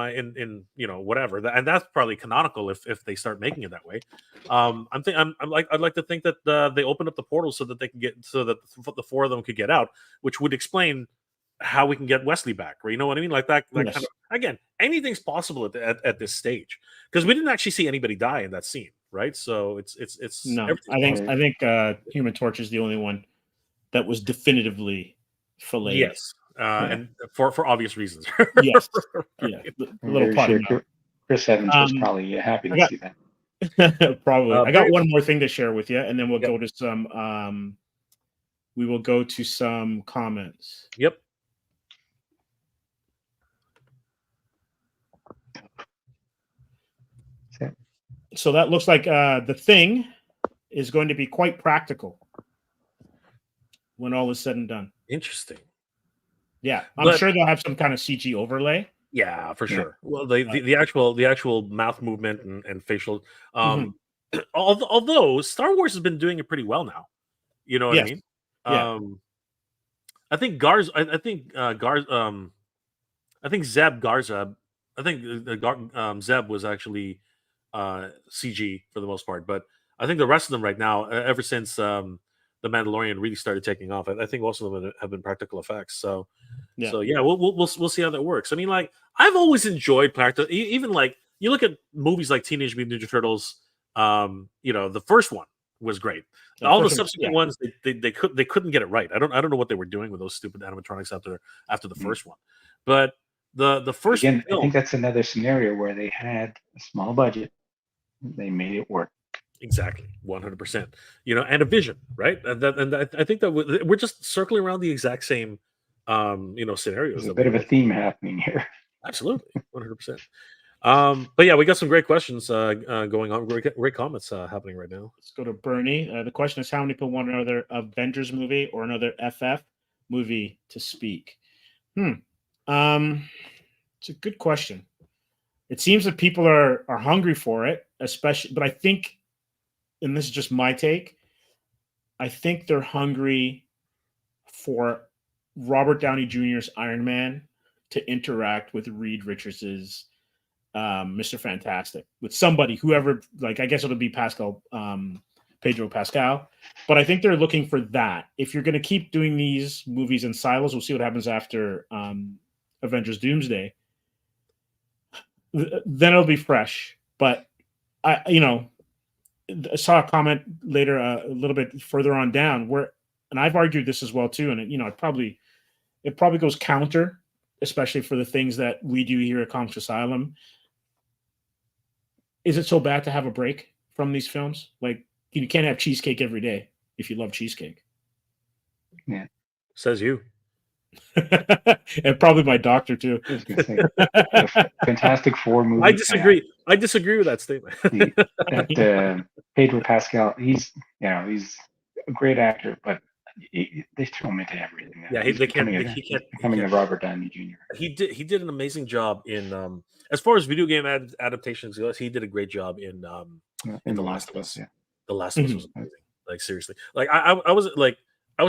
whatever, and that's probably canonical if they start making it that way. I'd like to think that they open up the portal so that the four of them could get out, which would explain how we can get Wesley back, right? You know what I mean? Like that Yes. kind of, again, anything's possible at this stage because we didn't actually see anybody die in that scene, right? So it's no. I think Human Torch is the only one that was definitively filleted. Yes, and for obvious reasons. Yes, yeah. The little potty mouth. Chris Evans was probably happy to see that. Probably. I got one more thing to share with you, and then we'll go to some. We will go to some comments. Yep. So that looks like the Thing is going to be quite practical when all is said and done. Interesting. Yeah, I'm sure they'll have some kind of CG overlay. Yeah, for sure. Well, the actual mouth movement and facial. Although Star Wars has been doing it pretty well now. You know what I mean? Yeah. I think Garz. I think Zeb Garzab. I think Zeb was actually CG for the most part, but I think the rest of them right now, ever since the Mandalorian really started taking off, I think most of them have been practical effects. So we'll see how that works. I mean, like, I've always enjoyed practical. Even like you look at movies like Teenage Mutant Ninja Turtles. The first one was great. All the subsequent ones, they couldn't get it right. I don't know what they were doing with those stupid animatronics after the first one, but the first Again, film, I think that's another scenario where they had a small budget, they made it work. Exactly, 100%. And a vision, right? And I think that we're just circling around the exact same, scenarios. There's a bit of a theme happening here. Absolutely, 100%. But yeah, we got some great questions going on. Great comments happening right now. Let's go to Bernie. The question is, how many people want another Avengers movie or another FF movie to speak? It's a good question. It seems that people are hungry for it, especially. But I think, and this is just my take, I think they're hungry for Robert Downey Jr.'s Iron Man to interact with Reed Richards's Mr. Fantastic, with somebody, whoever, like, I guess it'll be Pedro Pascal, but I think they're looking for that. If you're going to keep doing these movies in silos, we'll see what happens after Avengers Doomsday, then it'll be fresh. But I saw a comment later, a little bit further on down, where, and I've argued this as well too, and it probably goes counter, especially for the things that we do here at Comix Asylum. Is it so bad to have a break from these films? Like, you can't have cheesecake every day if you love cheesecake. Yeah, says you. And probably my doctor too. I was gonna say, the Fantastic Four movie. I disagree. I disagree with that statement. Pedro Pascal, he's a great actor, but they throw him into everything. Yeah, he's they can't. becoming a Robert Downey Jr. He did an amazing job in as far as video game adaptations goes. He did a great job in The Last of Us. Yeah. The Last of Us was amazing. Like, seriously, like I was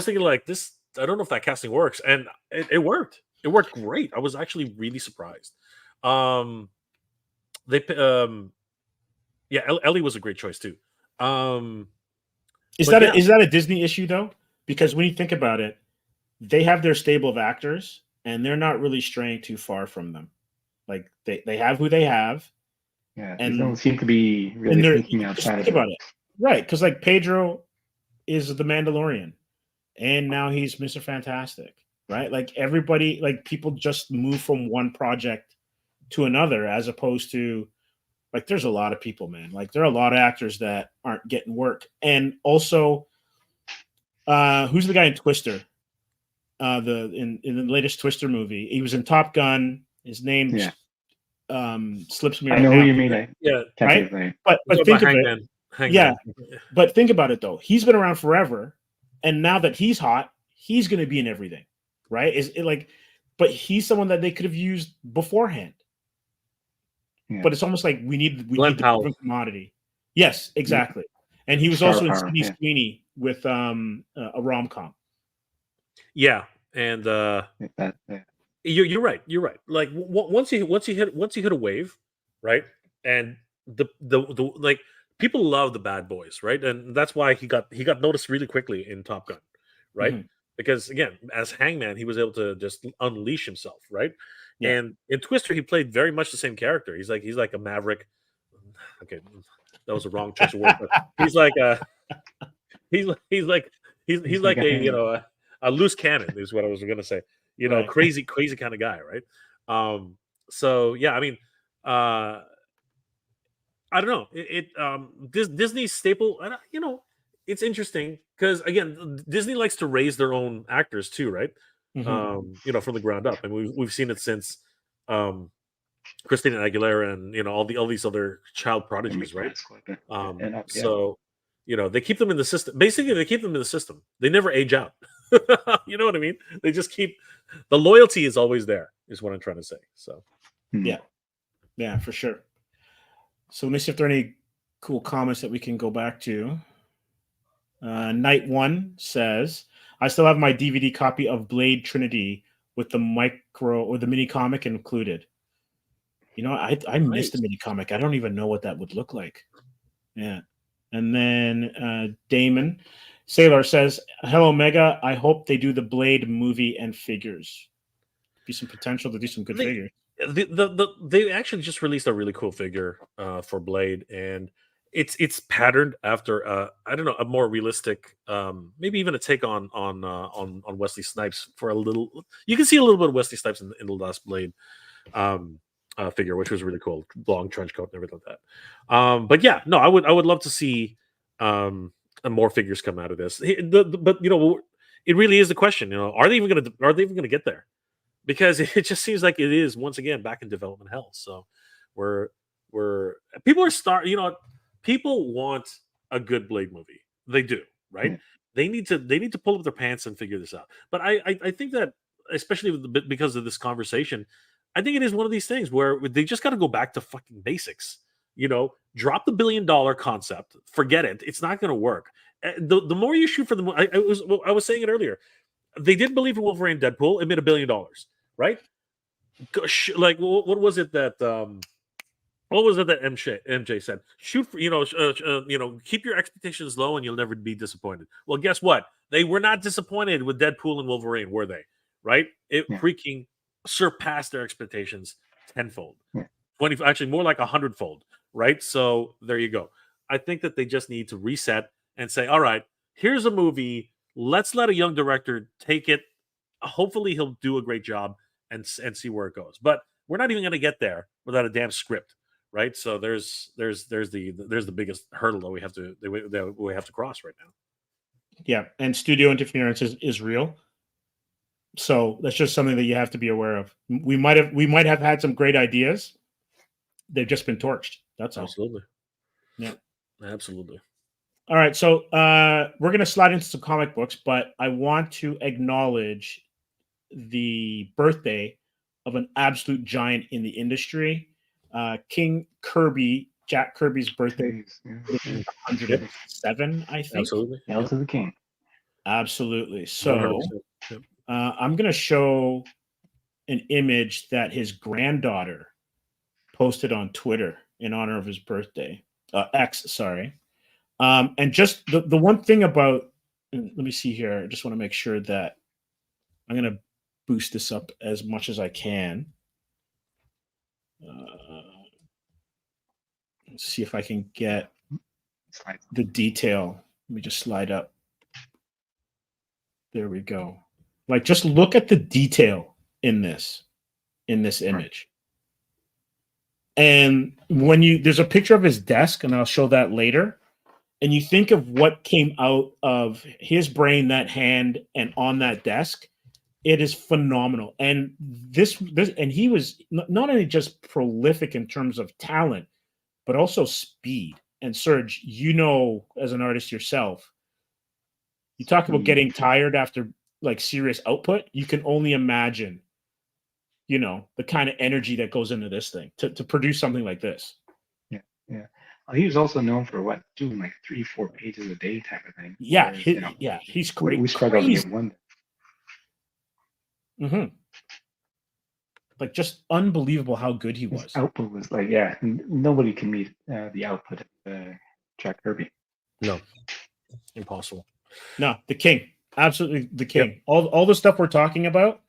thinking like this. I don't know if that casting works, and it worked. It worked great. I was actually really surprised. Ellie was a great choice too. Is that a Disney issue though? Because when you think about it, they have their stable of actors, and they're not really straying too far from them. Like, they have who they have. Yeah, and they don't seem to be really thinking outside of it. Right, because like Pedro is the Mandalorian, and now he's Mr. Fantastic, right? Like, everybody, like, people just move from one project to another, as opposed to, like, there's a lot of people, man. Like, there are a lot of actors that aren't getting work. And also, who's the guy in Twister? In the latest Twister movie, he was in Top Gun. His name slips me. I know who you mean. Right? But think of it. But think about it though. He's been around forever, and now that he's hot, he's going to be in everything, right? Is it like? But he's someone that they could have used beforehand. Yeah. But it's almost like we need the different commodity. Yes, exactly. Yeah. And he was also in Sydney Sweeney with a rom-com. Yeah, and you're right. You're right. Like, once you hit a wave, right? And the like, people love the bad boys, right? And that's why he got noticed really quickly in Top Gun, right? Mm-hmm. Because again, as Hangman, he was able to just unleash himself, right? Yeah. And in Twister, he played very much the same character. He's like a maverick. Okay, that was a wrong choice of word, but he's like a loose cannon is what I was going to say. Right. Crazy kind of guy, right? So yeah, I mean, I don't know. Disney's staple. It's interesting because, again, Disney likes to raise their own actors too, right? Mm-hmm. From the ground up, and we've seen it since Christina Aguilera and all these other child prodigies, right? So they keep them in the system. Basically, they keep them in the system. They never age out. You know what I mean? They just keep the loyalty is always there. Is what I'm trying to say. So yeah, for sure. So let me see if there are any cool comments that we can go back to. Night One says, I still have my DVD copy of Blade Trinity with the micro or the mini comic included. I missed the mini comic. I don't even know what that would look like. Yeah. And then Damon Sailor says, hello, Mega. I hope they do the Blade movie and figures. Be some potential to do some good figures. They actually just released a really cool figure for Blade, and it's patterned after I don't know, a more realistic, maybe even a take on Wesley Snipes for a little. You can see a little bit of Wesley Snipes in the last Blade figure, which was really cool, long trench coat and everything like that. But yeah, no, I would love to see more figures come out of this. But it really is the question. Are they even gonna get there? Because it just seems like it is once again back in development hell. So people are people want a good Blade movie. They do, right? Mm-hmm. They need to pull up their pants and figure this out. But I think that, especially because of this conversation, I think it is one of these things where they just got to go back to fucking basics. Drop the $1 billion concept, forget it. It's not going to work. The more you shoot for the I was saying it earlier. They didn't believe in Wolverine Deadpool. It made $1 billion, right? Like, what was it that MJ said? Shoot for, keep your expectations low and you'll never be disappointed. Well, guess what? They were not disappointed with Deadpool and Wolverine, were they? Right? It freaking surpassed their expectations tenfold. 20, actually more like 100-fold. right? So there you go. I think that they just need to reset and say, all right, here's a movie. Let's let a young director take it. Hopefully, he'll do a great job and see where it goes. But we're not even going to get there without a damn script, right? So there's the biggest hurdle that we have to cross right now. Yeah, and studio interference is real. So that's just something that you have to be aware of. We might have had some great ideas. They've just been torched. That's all. Absolutely. Yeah. Absolutely. All right. So we're going to slide into some comic books, but I want to acknowledge the birthday of an absolute giant in the industry. King Kirby, Jack Kirby's birthday, 107, I think. Absolutely. Hail to the king. Absolutely. So 100%. Yep. I'm going to show an image that his granddaughter posted on Twitter in honor of his birthday. X, sorry. And just the one thing about, let me see here. I just want to make sure that I'm going to boost this up as much as I can. Let's see if I can get the detail. Let me just slide up. There we go. Like, just look at the detail in this image. And when there's a picture of his desk, and I'll show that later. And you think of what came out of his brain, that hand, and on that desk, it is phenomenal. And and he was not only just prolific in terms of talent, but also speed. And Serge, as an artist yourself, you talk about getting tired after like serious output. You can only imagine, the kind of energy that goes into this thing to produce something like this. Yeah. He was also known for doing like 3-4 pages a day type of thing. Yeah, he's great. We struggled to get one. Mm-hmm. Like, just unbelievable how good he was. His output was like, nobody can meet the output of Jack Kirby. No, impossible. No, the king, absolutely the king. Yep. All the stuff we're talking about,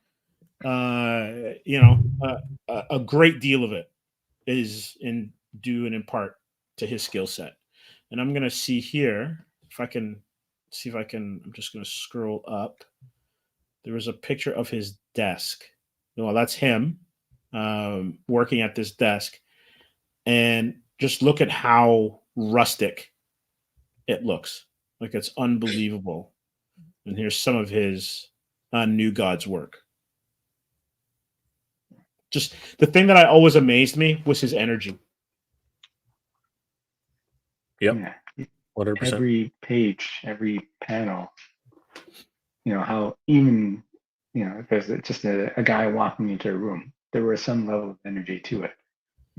a great deal of it is due and in part to his skill set. And I'm gonna see here if I can. I'm just gonna scroll up. There was a picture of his desk. Well, that's him working at this desk, and just look at how rustic it looks. Like, it's unbelievable. And here's some of his New Gods work. Just the thing that always amazed me was his energy. Yep. Yeah. 100%. Every page, every panel, how even, if there's just a guy walking into a room, there was some level of energy to it,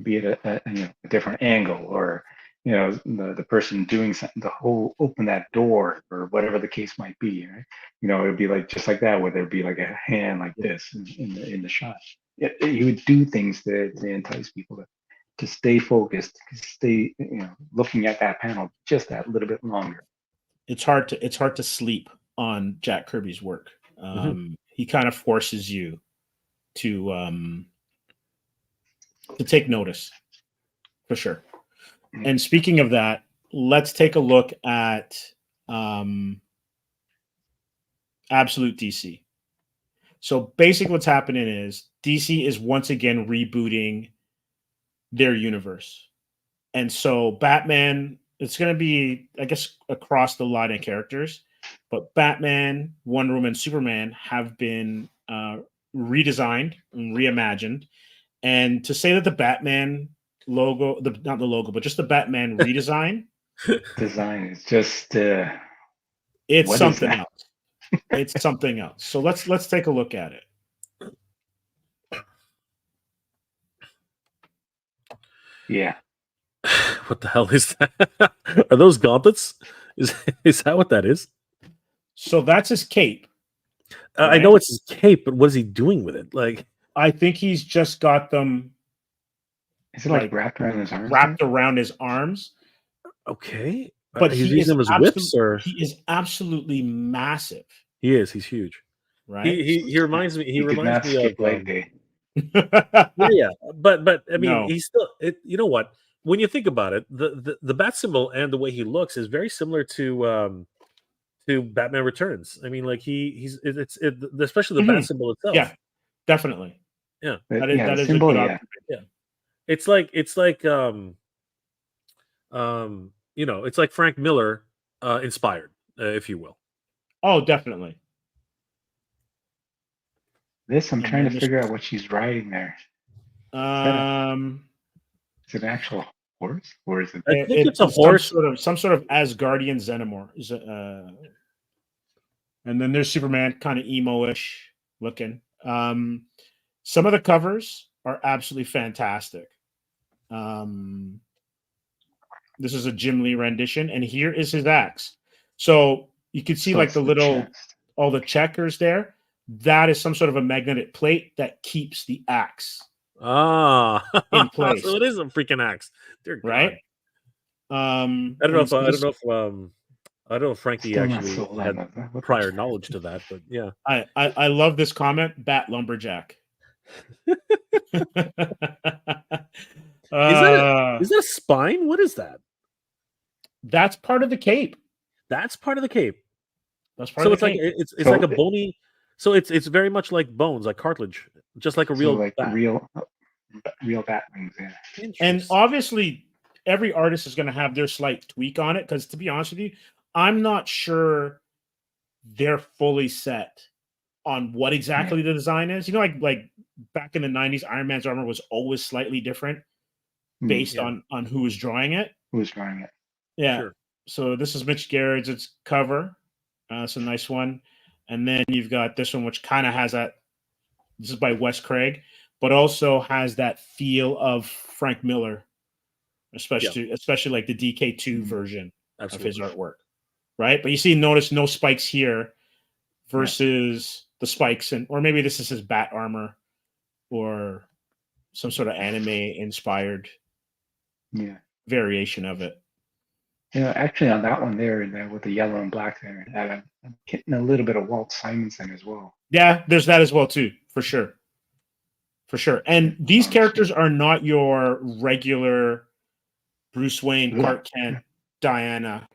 be it a different angle or, the person doing something, open that door or whatever the case might be, right? It would be like, just like that, where there'd be like a hand like this in the shot. He would do things to entice people to stay focused, stay looking at that panel just that little bit longer. It's hard to sleep on Jack Kirby's work. He kind of forces you to take notice, for sure. And speaking of that, let's take a look at Absolute DC. So basically what's happening is DC is once again rebooting their universe. And so Batman, it's going to be, I guess, across the line of characters, but Batman, Wonder Woman, Superman have been redesigned and reimagined. And to say that the Batman logo, not the logo, but just the Batman redesign, design is just it's something else. It's something else. So let's take a look at it. Yeah. What the hell is that? Are those gauntlets? Is that what that is? So that's his cape. Right? I know it's his cape, but what is he doing with it? Like, I think he's just got them. Is it like wrapped around his arms? Wrapped around his arms. Okay. But he's using them as whips, or he is absolutely massive. He is. He's huge. Right. He reminds me. He reminds me of leg day. yeah. But I mean, No. he's still. You know what? when you think about it, the bat symbol and the way he looks is very similar to Batman Returns. I mean, like especially the bat Mhm. symbol itself. Yeah, definitely. Yeah. That the is symbol, a good yeah. observation. It's like it's like Frank Miller inspired, if you will. Oh, definitely. This, I'm And trying then to this- figure out what she's riding there. Is it an actual horse, or is it? I think it's a horse. some sort of Asgardian Xenomorph. And then there's Superman, kind of emo-ish looking. Some of the covers are absolutely fantastic. This is a Jim Lee rendition, and here is his axe. So you can see So like it's the little, chest. all the checkers there. That is some sort of a magnetic plate that keeps the axe Ah, in place, so it is a freaking axe. Dear God. right? I don't know if Frankie Still not actually sold on had that. prior knowledge to that, but yeah. I love this comment. Bat lumberjack. Is that a spine? What is that? That's part of the cape. That's part of the cape. That's part So of the it's like cape. it's like a bony. So it's very much like bones, like cartilage, just like a real like bat. real bat wings. Yeah. And Interesting. obviously, every artist is going to have their slight tweak on it. Because to be honest with you, I'm not sure they're fully set on what exactly the design is. You know, like back in the 90s, Iron Man's armor was always slightly different based on who was drawing it. Who was drawing it? Yeah. Sure. So this is Mitch Gerard's cover. It's a nice one. And then you've got this one, which kind of has that. This is by Wes Craig, but also has that feel of Frank Miller, especially like the DK2 version of his artwork, right? But notice no spikes here versus the spikes, or maybe this is his bat armor or some sort of anime inspired variation of it. Actually, on that one there, with the yellow and black there, I'm getting a little bit of Walt Simonson as well. Yeah, there's that as well too, for sure. And these characters are not your regular Bruce Wayne, Clark Kent, Diana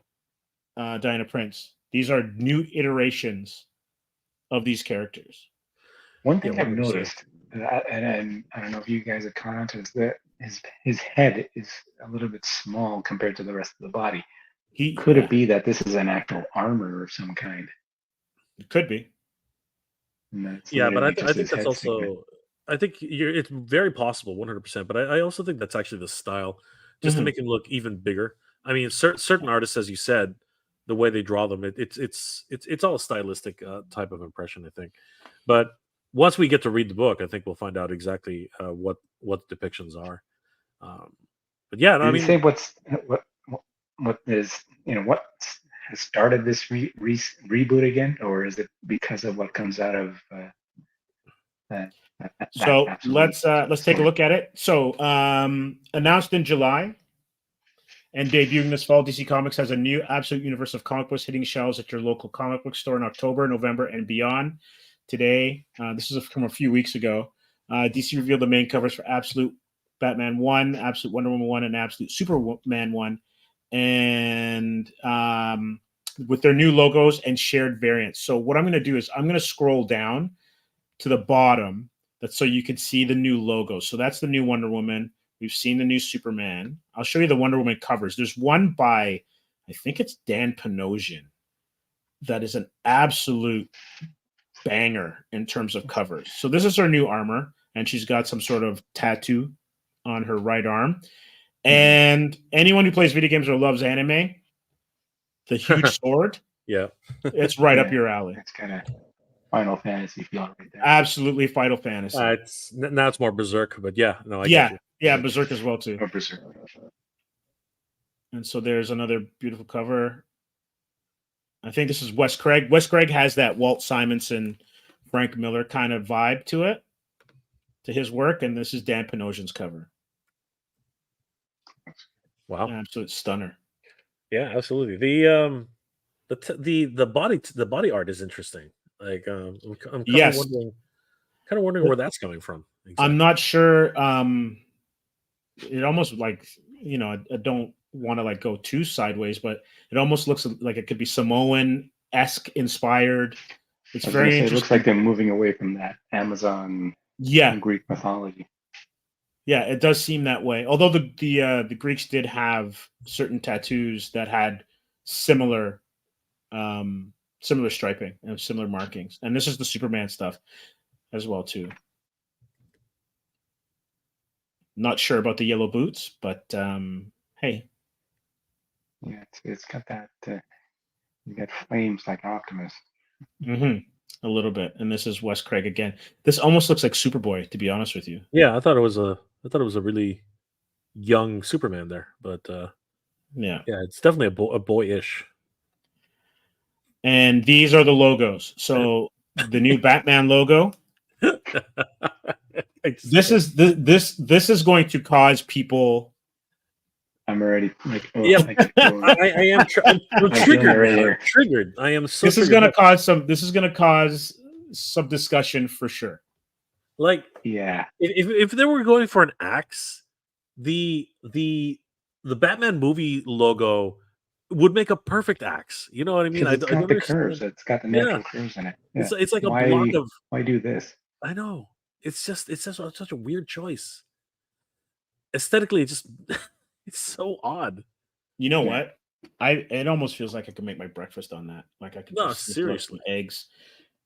Prince. These are new iterations of these characters. One thing I've noticed, and I don't know if you guys have commented, is that his head is a little bit small compared to the rest of the body. Could it be that this is an actual armor of some kind? It could be. Yeah, but I think that's also. I think it's very possible, 100%. But I also think that's actually the style, just to make him look even bigger. I mean, certain artists, as you said, the way they draw them, it's all a stylistic type of impression, I think. But once we get to read the book, I think we'll find out exactly what the depictions are. But yeah, I mean, say what has started this reboot again, or is it because of what comes out of? So let's take a look at it. So announced in July and debuting this fall, DC Comics has a new absolute universe of comic books hitting shelves at your local comic book store in October, November, and beyond. Today, this is from a few weeks ago, DC revealed the main covers for Absolute Batman 1, Absolute Wonder Woman 1, and Absolute Superman 1, and with their new logos and shared variants. So what I'm going to do is I'm going to scroll down to the bottom, so you can see the new logo. So that's the new Wonder Woman. We've seen the new Superman. I'll show you the Wonder Woman covers. There's one by, I think it's Dan Panosian, that is an absolute banger in terms of covers. So this is her new armor, and she's got some sort of tattoo on her right arm. And anyone who plays video games or loves anime, the huge sword, it's right up your alley. It's kind of Final Fantasy feel right there. Absolutely Final Fantasy. Now it's more Berserk, but get you. Berserk as well too. Berserk. And so there's another beautiful cover. I think this is Wes Craig. Wes Craig has that Walt Simonson, Frank Miller kind of vibe to it, to his work, and this is Dan Panosian's cover. Wow, absolute stunner. Yeah, absolutely. The body art is interesting. Like I'm kind of wondering where that's coming from. Exactly. I'm not sure. It almost like I don't want to like go too sideways, but it almost looks like it could be Samoan-esque inspired. It's I was very gonna say, it interesting. looks like they're moving away from that Amazon Greek mythology. Yeah, it does seem that way. Although the Greeks did have certain tattoos that had similar striping and similar markings, and this is the Superman stuff as well too. Not sure about the yellow boots, but hey. Yeah, it's got that. You got flames like Optimus. A little bit, and this is Wes Craig again. This almost looks like Superboy, to be honest with you. Yeah, I thought it was a really young Superman there, but yeah, it's definitely a boyish. And these are the logos. So the new Batman logo. This is going to cause people. I'm already like, oh, yeah, I am. I'm triggered. I'm triggered. I am so. This is going to cause some. This is going to cause some discussion for sure. Like, yeah, if they were going for an axe, the Batman movie logo would make a perfect axe. You know what I mean? It's got the curves. It's got the natural curves in it. Yeah. It's like a block of. Why do this? I know. It's just such a weird choice. Aesthetically, it's so odd. You know what? It almost feels like I could make my breakfast on that. Like I could just seriously some eggs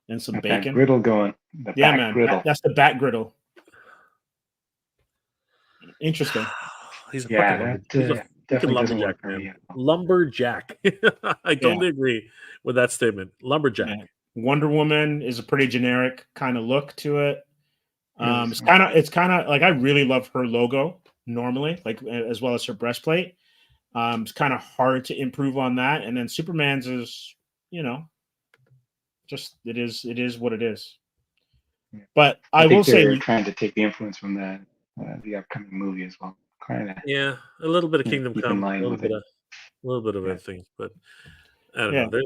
and some bacon. That griddle going. Griddle. That's the bat griddle. Interesting. He's a fucking lumberjack, man. Lumberjack. I totally agree with that statement. Lumberjack. Yeah. Wonder Woman is a pretty generic kind of look to it. It's kind of like I really love her logo normally, like as well as her breastplate. It's kind of hard to improve on that, and then Superman's is, just it is what it is. But I will say they're trying to take the influence from the upcoming movie as well. A little bit of Kingdom Come, a little bit of everything, but I don't know.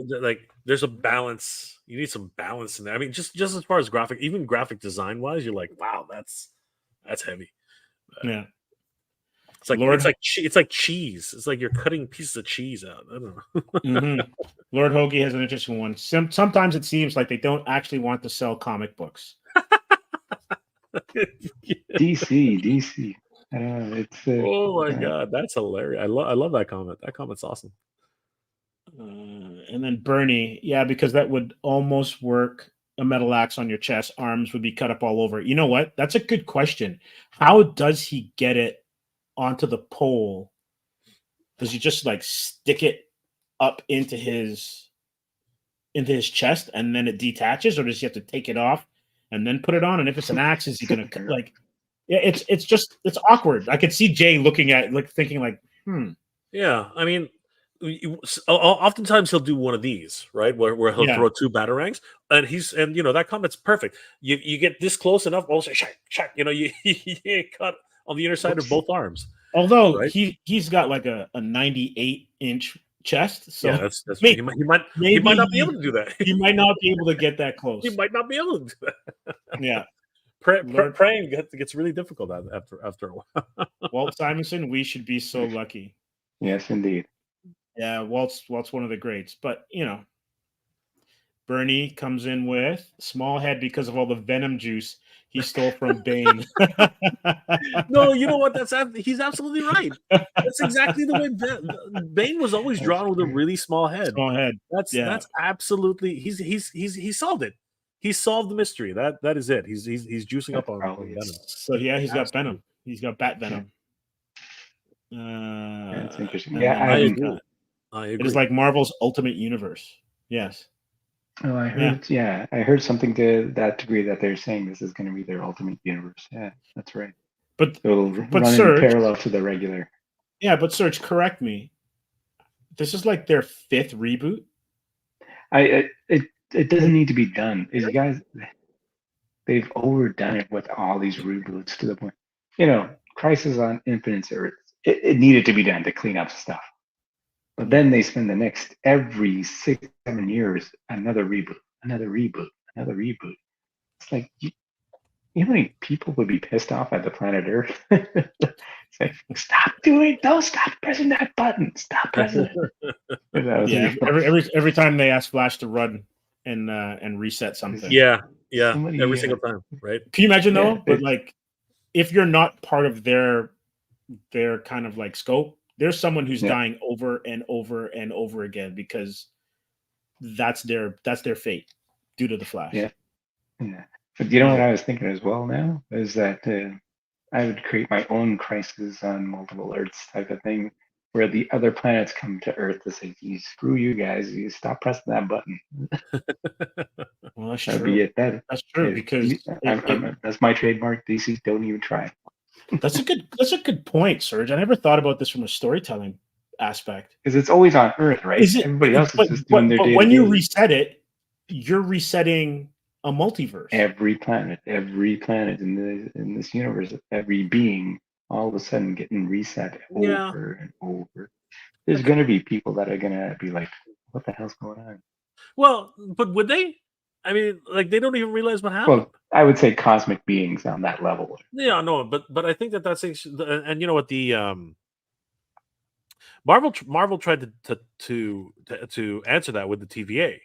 There's a balance. You need some balance in there. I mean, just as far as graphic design wise, you're like, wow, that's heavy. It's like it's like cheese. It's like you're cutting pieces of cheese out. I don't know. Lord Hoagie has an interesting one. Sometimes it seems like they don't actually want to sell comic books. DC. I don't know. It's oh my god, that's hilarious. I love that comment. That comment's awesome. And then Bernie, because that would almost work. A metal axe on your chest, arms would be cut up all over. You know what? That's a good question. How does he get it onto the pole? Does he just like stick it up into his chest and then it detaches, or does he have to take it off and then put it on? And if it's an axe, is he gonna like? Yeah, it's awkward. I could see Jay looking at thinking like, Yeah, I mean, oftentimes he'll do one of these, right, where he'll throw two batarangs, and that comment's perfect. You get this close enough, also check. You get cut on the inner side of both arms. Although he's got like a 98-inch chest, so that's he might not be able to do that. He might not be able to get that close. He might not be able to do that. Yeah. Praying gets really difficult after a while. Walt Simonson, we should be so lucky. Yes, indeed. Yeah, Walt's one of the greats. But Bernie comes in with small head because of all the venom juice he stole from Bane. No, you know what? He's absolutely right. That's exactly the way Bane was always drawn with a really small head. That's absolutely he solved it. He solved the mystery. That is it. He's juicing up on venom. So he's got venom. He's got bat venom. That's interesting. I agree. It is like Marvel's Ultimate Universe. Yes. Oh, I heard. Yeah, I heard something to that degree that they're saying this is going to be their Ultimate Universe. Yeah, that's right. But it'll run in parallel to the regular. Yeah, but Serge, correct me. This is like their 5th reboot. It doesn't need to be done. You guys, they've overdone it with all these reboots to the point. Crisis on Infinite Earth. It needed to be done to clean up stuff. But then they spend the next every 6-7 years another reboot. It's like you know how many people would be pissed off at the planet Earth? It's like, don't stop pressing that button. Stop pressing it. Yeah, every time they ask Flash to run and reset something. Yeah, Somebody, every single time, right? Can you imagine though? Yeah, But like, if you're not part of their kind of like scope, there's someone who's dying over and over and over again because that's their fate due to the Flash. Yeah. But you know what I was thinking as well now is that I would create my own Crisis on Multiple Earths type of thing, where the other planets come to Earth to say, "Screw you guys! You stop pressing that button." Well, that's That'd true. be it. That's true because that's my trademark. DC, don't even try. That's a good point, Serge. I never thought about this from a storytelling aspect. Because it's always on Earth, right? Everybody else is just doing their day. But when you reset it, you're resetting a multiverse. Every planet in this universe, every being, all of a sudden getting reset over and over. There's going to be people that are going to be like, "What the hell's going on?" Well, but would they? I mean, like they don't even realize what happened. Well, I would say cosmic beings on that level. Yeah, no, but I think that's and you know what the Marvel tried to answer that with the TVA,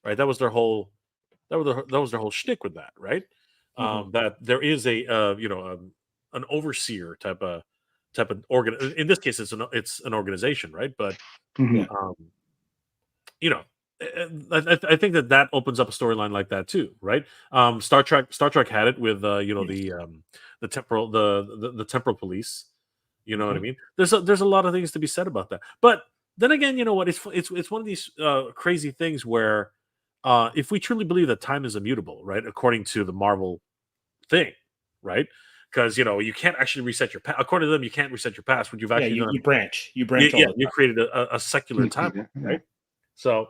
right? That was their whole that was their whole shtick with that, right? That there is a an overseer type of organ. In this case, it's an organization, right? But you know, I think that opens up a storyline like that too, right? Star Trek had it with the temporal police. You know what I mean? There's a lot of things to be said about that. But then again, you know what? It's one of these crazy things where if we truly believe that time is immutable, right, according to the Marvel thing, right? Because you can't actually reset your past. According to them, you can't reset your past. What you've actually done, you branch. You created a secular time, right? So,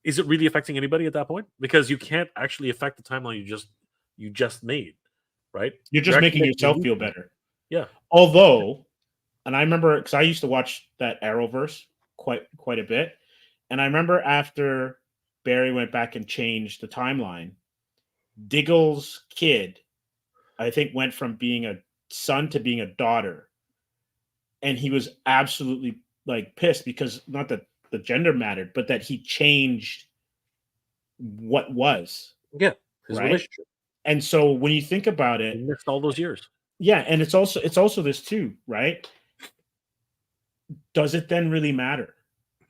is it really affecting anybody at that point? Because you can't actually affect the timeline you just made, right? You're just making yourself feel better. Yeah. Although, and I remember because I used to watch that Arrowverse quite a bit, and I remember after Barry went back and changed the timeline, Diggle's kid, I think, went from being a son to being a daughter, and he was absolutely like pissed because not that the gender mattered, but that he changed what was. Yeah, his relationship. And so when you think about it, he missed all those years. Yeah, and it's also this too, right? Does it then really matter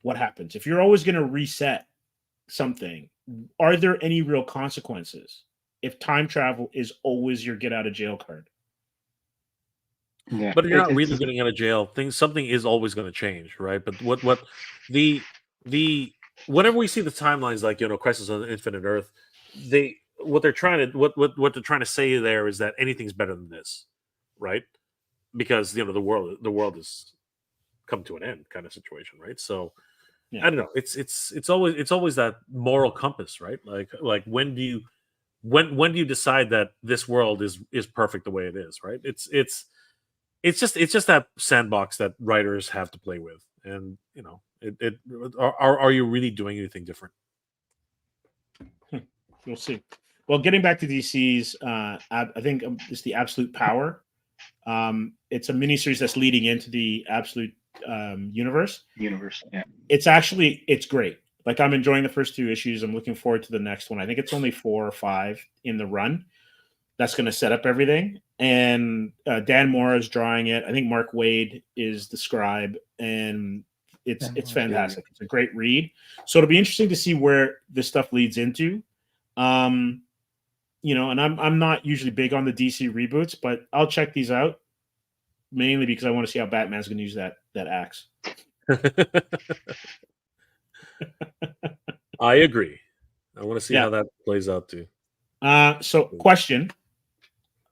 what happens? If you're always going to reset something, are there any real consequences if time travel is always your get out of jail card? Yeah, but you're not really getting out of jail. Something is always going to change, right? But what the whenever we see the timelines like Crisis on Infinite Earth, what they're trying to say there is that anything's better than this, right? Because the world has come to an end kind of situation, right? So I don't know. It's always that moral compass, right? Like when do you decide that this world is perfect the way it is, right? It's just that sandbox that writers have to play with, and are you really doing anything different? We'll see. Well, getting back to DC's, I think it's the Absolute Power. It's a miniseries that's leading into the Absolute universe. Yeah. It's great. Like I'm enjoying the first 2 issues. I'm looking forward to the next one. I think it's only 4 or 5 in the run. That's going to set up everything. And Dan Mora is drawing it. I think Mark Waid is the scribe, and it's fantastic. It's a great read. So it'll be interesting to see where this stuff leads into. And I'm not usually big on the DC reboots, but I'll check these out mainly because I want to see how Batman's going to use that axe. I agree. I want to see how that plays out too. So question.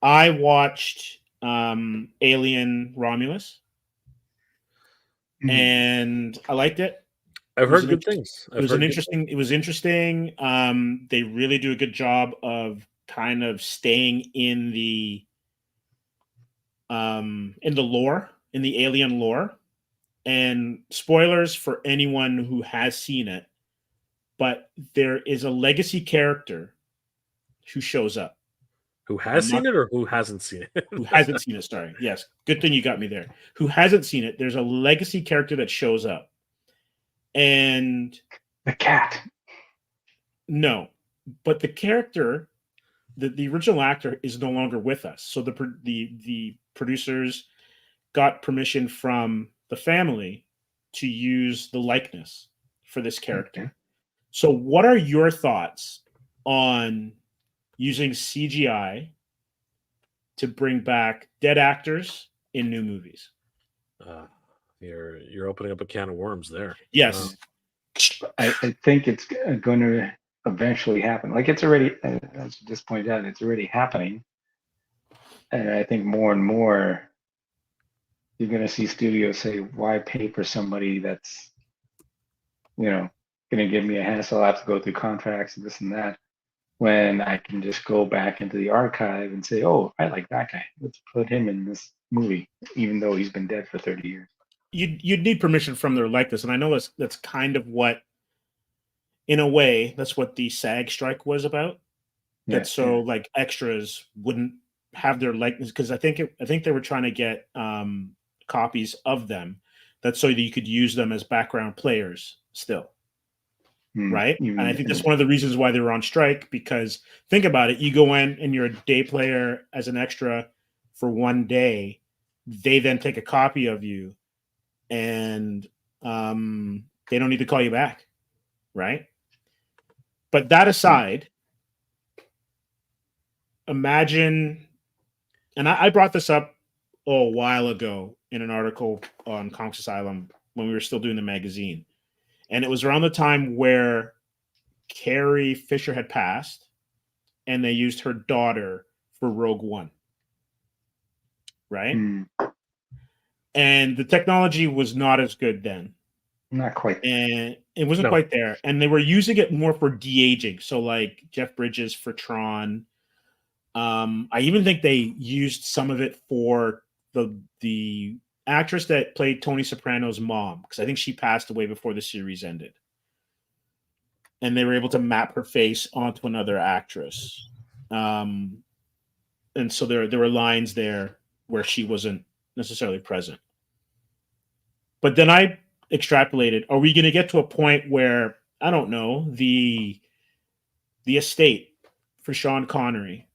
I watched Alien Romulus, and I liked it. I've heard good things. It was interesting. They really do a good job of kind of staying in the lore, in the Alien lore. And spoilers for anyone who has seen it, but there is a legacy character who shows up. Who has seen it or who hasn't seen it? Who hasn't seen it? Sorry. Yes. Good thing you got me there. Who hasn't seen it? There's a legacy character that shows up, and The cat. no, but the character, the original actor, is no longer with us. So the producers got permission from the family to use the likeness for this character. Okay. So, what are your thoughts on using CGI to bring back dead actors in new movies? You're opening up a can of worms there. Yes. I think it's going to eventually happen. Like it's already, as you just pointed out, it's already happening. And I think more and more, you're going to see studios say, why pay for somebody that's, going to give me a hassle? I'll have to go through contracts and this and that, when I can just go back into the archive and say, oh, I like that guy. Let's put him in this movie, even though he's been dead for 30 years. You'd need permission from their likeness. And I know that's kind of what, in a way, that's what the SAG strike was about. Like extras wouldn't have their likeness, because I think they were trying to get copies of them, that so that you could use them as background players still. Right. And I think that's one of the reasons why they were on strike, because think about it. You go in and you're a day player as an extra for one day. They then take a copy of you, and they don't need to call you back. Right. But that aside, imagine, and I brought this up a while ago in an article on Comix Asylum when we were still doing the magazine. And it was around the time where Carrie Fisher had passed, and they used her daughter for Rogue One. Right? And the technology was not as good then. Not quite. And it wasn't quite there. And they were using it more for de-aging. So like Jeff Bridges for Tron. I even think they used some of it for the actress that played Tony Soprano's mom, because I think she passed away before the series ended. And they were able to map her face onto another actress. And so there were lines there where she wasn't necessarily present. But then I extrapolated, are we going to get to a point where, I don't know, the estate for Sean Connery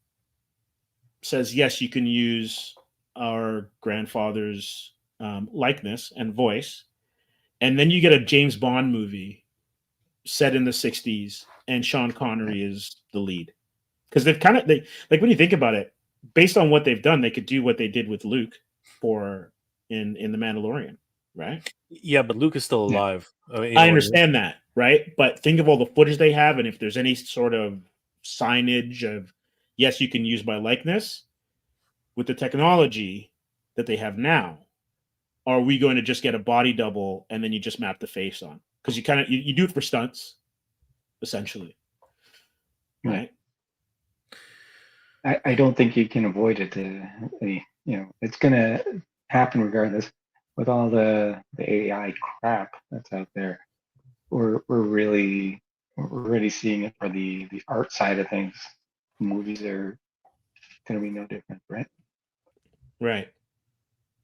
says, yes, you can use our grandfather's likeness and voice, and then you get a James Bond movie set in the 60s and Sean Connery is the lead? Because they like, when you think about it, based on what they've done, they could do what they did with Luke in The Mandalorian, right? Yeah, but Luke is still alive. I understand that, right? But think of all the footage they have, and if there's any sort of signage of, yes, you can use my likeness, with the technology that they have now, are we going to just get a body double and then you just map the face on? Because you do it for stunts, essentially, right? I don't think you can avoid it. It's going to happen regardless. With all the AI crap that's out there, we're already seeing it for the art side of things. Movies are going to be no different, right? Right.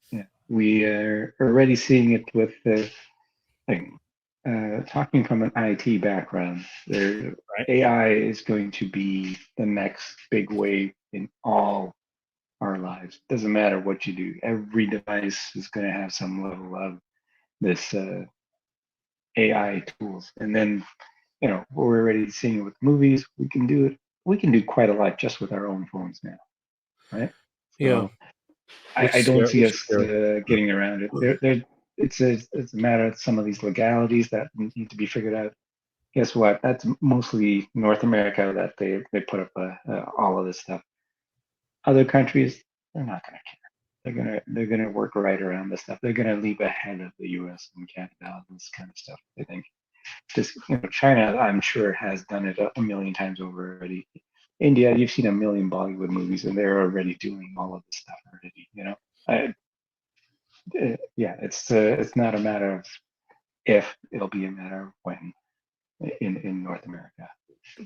Yeah, we are already seeing it with the thing. Talking from an IT background, AI is going to be the next big wave in all our lives. Doesn't matter what you do. Every device is going to have some level of this AI tools. And then, we're already seeing it with movies. We can do it. We can do quite a lot just with our own phones now, right? Yeah. I don't see us getting around it. It's a matter of some of these legalities that need to be figured out. Guess what? That's mostly North America that they put up all of this stuff. Other countries, they're not going to care. They're gonna work right around this stuff. They're gonna leap ahead of the U.S. and Canada and this kind of stuff. I think. Just China, I'm sure, has done it a million times over already. India, you've seen a million Bollywood movies, and they're already doing all of this stuff already. It's not a matter of if; it'll be a matter of when. In North America,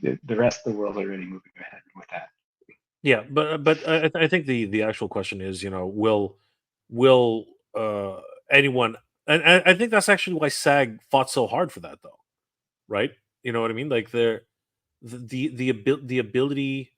the rest of the world already moving ahead with that. Yeah, but I think the actual question is, will anyone? And I think that's actually why SAG fought so hard for that, though, right? You know what I mean? Like the ability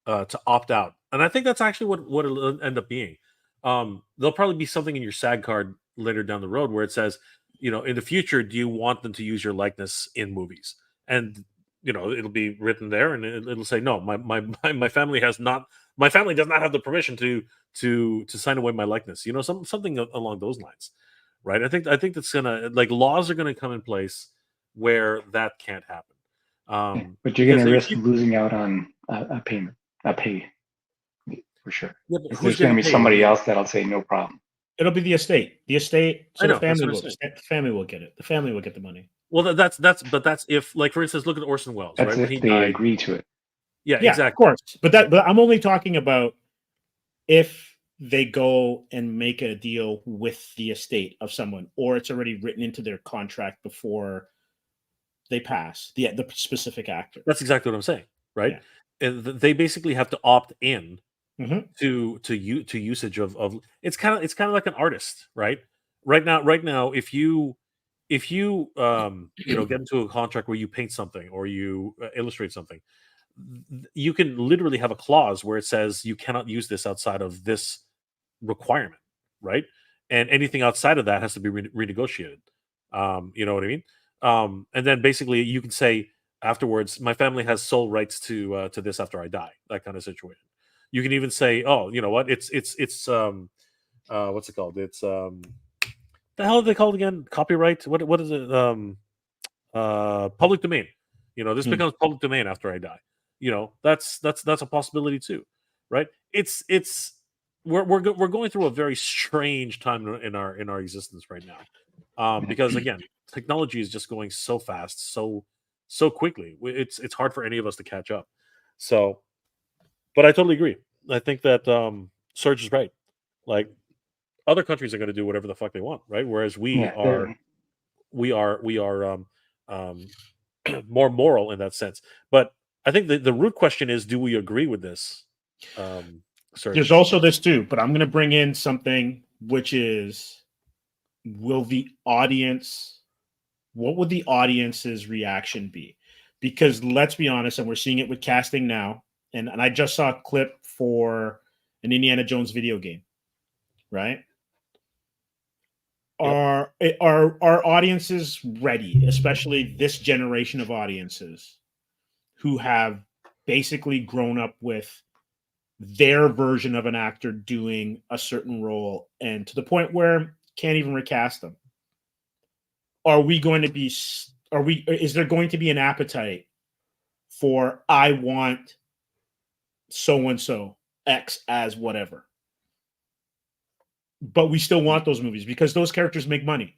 to opt out, and I think that's actually what it'll end up being. There'll probably be something in your SAG card later down the road where it says, in the future, do you want them to use your likeness in movies? And it'll be written there, and it'll say, no, my family has not. My family does not have the permission to sign away my likeness. Something along those lines, right? I think that's gonna, like, laws are gonna come in place where that can't happen. But you're Because going to if risk losing out on a pay for sure. yeah, but who's There's going getting to be paid? somebody else that'll say no problem. It'll be the estate. The estate. I So the know, that's family what I'm will. saying. The family will get it. The family will get the money. Well, that's if, like, for instance, look at Orson Welles, That's right? When if he they died. agree to it. Yeah, Yeah, exactly. of course. But I'm only talking about if they go and make a deal with the estate of someone, or it's already written into their contract before they pass the specific actor. That's exactly what I'm saying, right? Yeah. And they basically have to opt in Mhm. to usage of it's kind of like an artist, right? Right now, if you get into a contract where you paint something or you illustrate something, you can literally have a clause where it says you cannot use this outside of this requirement, right? And anything outside of that has to be renegotiated. You know what I mean? And then basically you can say afterwards, my family has sole rights to this after I die. That kind of situation. You can even say, oh, you know what? It's what's it called? It's the hell are they called again? Copyright? What is it? Public domain. This becomes public domain after I die. That's a possibility too, right? We're going through a very strange time in our existence right now, because again, technology is just going so fast, so quickly. It's hard for any of us to catch up. So, but I totally agree. I think that Serge is right. Like, other countries are going to do whatever the fuck they want, right? Whereas we Yeah, are more moral in that sense. But I think the root question is, do we agree with this? Serge? There's also this too, but I'm going to bring in something which is, what would the audience's reaction be? Because let's be honest, and we're seeing it with casting now, and I just saw a clip for an Indiana Jones video game, right? Yep. Are audiences ready, especially this generation of audiences who have basically grown up with their version of an actor doing a certain role, and to the point where can't even recast them? Is there going to be an appetite for, I want so and so X as whatever, but we still want those movies because those characters make money,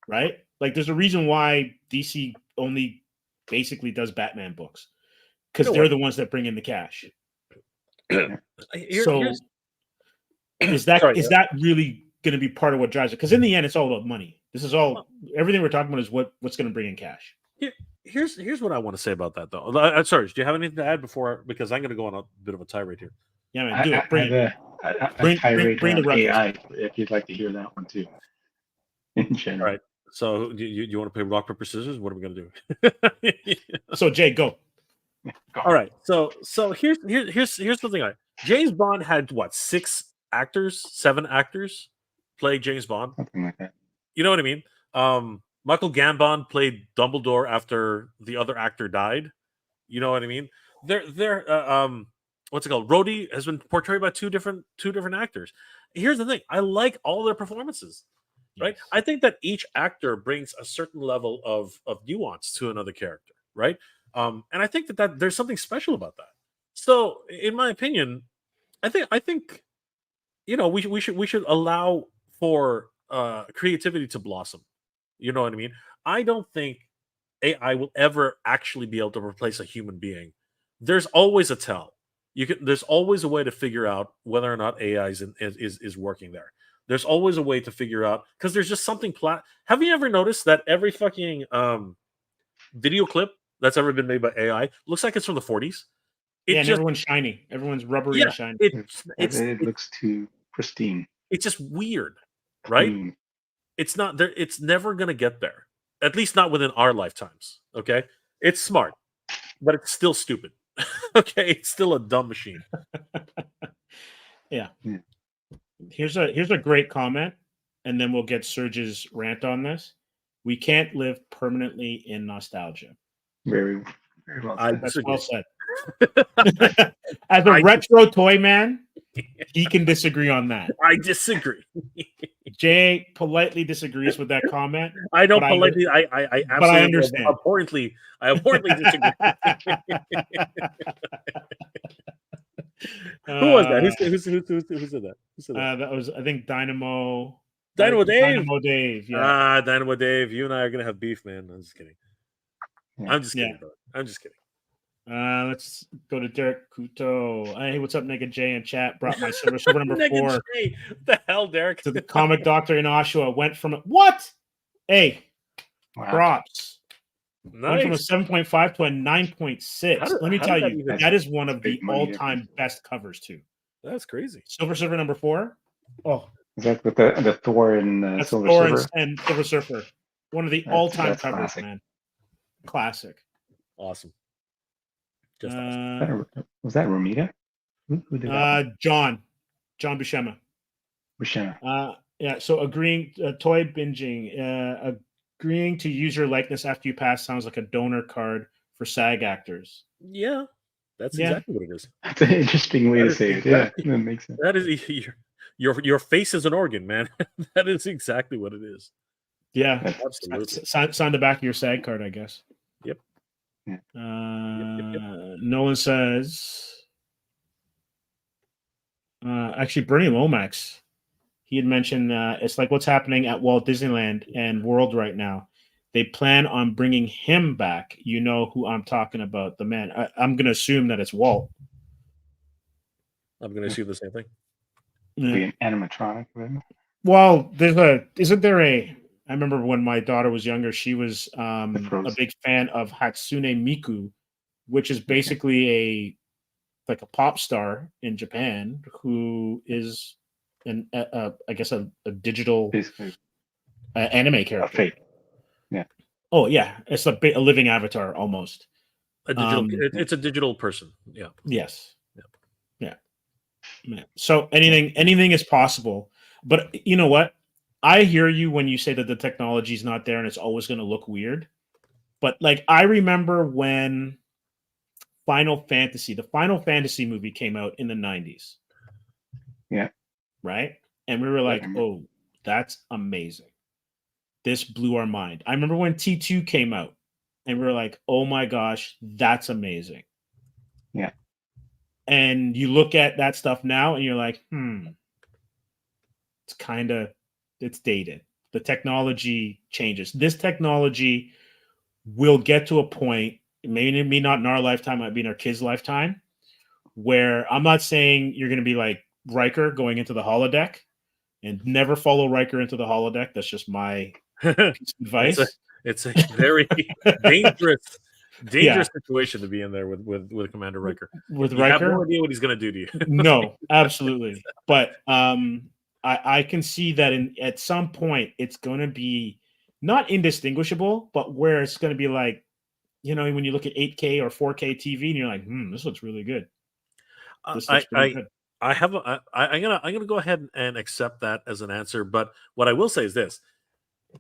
right? Like, there's a reason why DC only basically does Batman books, because they're the ones that bring in the cash. Is that really going to be part of what drives it? Because in the end, it's all about money. This is all, everything we're talking about is what's going to bring in cash. Here's what I want to say about that, though. Sorry, do you have anything to add before? Because I'm going to go on a bit of a tirade here. Yeah, man, do it. Bring a tirade bring on the ruckus. AI if you'd like to hear that one too. In general. All right. So you want to play rock paper scissors? What are we going to do? So Jay, go. All right. So here's the thing. James Bond had what, 7 actors play James Bond? Something like that. You know what I mean? Michael Gambon played Dumbledore after the other actor died. You know what I mean? What's it called? Rhodey has been portrayed by two different actors. Here's the thing: I like all their performances. Right? Yes. I think that each actor brings a certain level of nuance to another character. Right? And I think that there's something special about that. So, in my opinion, I think we should allow for creativity to blossom. You know what I mean? I don't think AI will ever actually be able to replace a human being. There's always a tell. There's always a way to figure out whether or not AI is working there. There's always a way to figure out, because there's just something Have you ever noticed that every fucking video clip that's ever been made by AI looks like it's from the 40s? and everyone's shiny. Everyone's rubbery and shiny. It looks too pristine. It's just weird, right? Clean. It's not there. It's never going to get there. At least not within our lifetimes. Okay, it's smart, but it's still stupid. Okay, it's still a dumb machine. Yeah. Here's a great comment, and then we'll get Surge's rant on this. We can't live permanently in nostalgia. Very, very well said. That's well said. As a retro toy man, he can disagree on that. I disagree. Jay politely disagrees with that comment. I don't politely. I absolutely. But I understand. I abhorrently disagree. Who was that? Who said that? Who said that? That was, I think, Dynamo Dave. Dynamo Dave. Yeah. Dynamo Dave. You and I are gonna have beef, man. I'm just kidding. Yeah. I'm just kidding, bro. I'm just kidding. Let's go to Derek Kuto. Hey, what's up, Nigga J in chat? Brought my silver number 4. What the hell, Derek? To the comic doctor in Oshawa. Went from what? Hey, props. Nice. Went from a 7.5 to a 9.6. Let me tell you, that is one of the all-time best covers too. That's crazy. Silver Surfer number 4. Oh, is that with the Thor and Silver Surfer? And Silver Surfer. One of the all-time covers, classic. man. Classic. Awesome. Was that Romita? Who did that? John Buscema. Yeah. So agreeing, toy binging, agreeing to use your likeness after you pass sounds like a donor card for SAG actors. Yeah, that's exactly what it is. That's an interesting way to say it. Yeah, that makes sense. That is your face is an organ, man. That is exactly what it is. Yeah, absolutely. Sign the back of your SAG card, I guess. Yep. Yeah. Nolan says, actually, Bernie Lomax, he had mentioned it's like what's happening at Walt Disneyland and World right now. They plan on bringing him back. You know who I'm talking about, the man. I'm going to assume that it's Walt. I'm going to assume the same thing. Be an animatronic, right? Well, I remember when my daughter was younger, she was a big fan of Hatsune Miku, which is basically a pop star in Japan who is I guess a digital anime character. Yeah. Oh yeah, it's a living avatar almost. A digital. It's a digital person. Yeah. Yes. Yeah. So anything is possible, but you know what? I hear you when you say that the technology is not there and it's always going to look weird. But like, I remember when the Final Fantasy movie came out in the 90s. Yeah. Right. And we were like, oh, that's amazing. This blew our mind. I remember when T2 came out and we were like, oh my gosh, that's amazing. Yeah. And you look at that stuff now and you're like, it's dated. The technology changes. This technology will get to a point, maybe not in our lifetime, might be in our kids' lifetime, where I'm not saying you're going to be like Riker going into the holodeck, and never follow Riker into the holodeck. That's just my piece of advice. It's a very dangerous situation to be in there with Commander Riker. With you Riker, have no idea what he's going to do to you. No, absolutely. But I can see that at some point it's going to be not indistinguishable, but where it's going to be like, when you look at 8K or 4K TV and you're like, this looks really good. This looks pretty good. I'm gonna go ahead and accept that as an answer. But what I will say is this: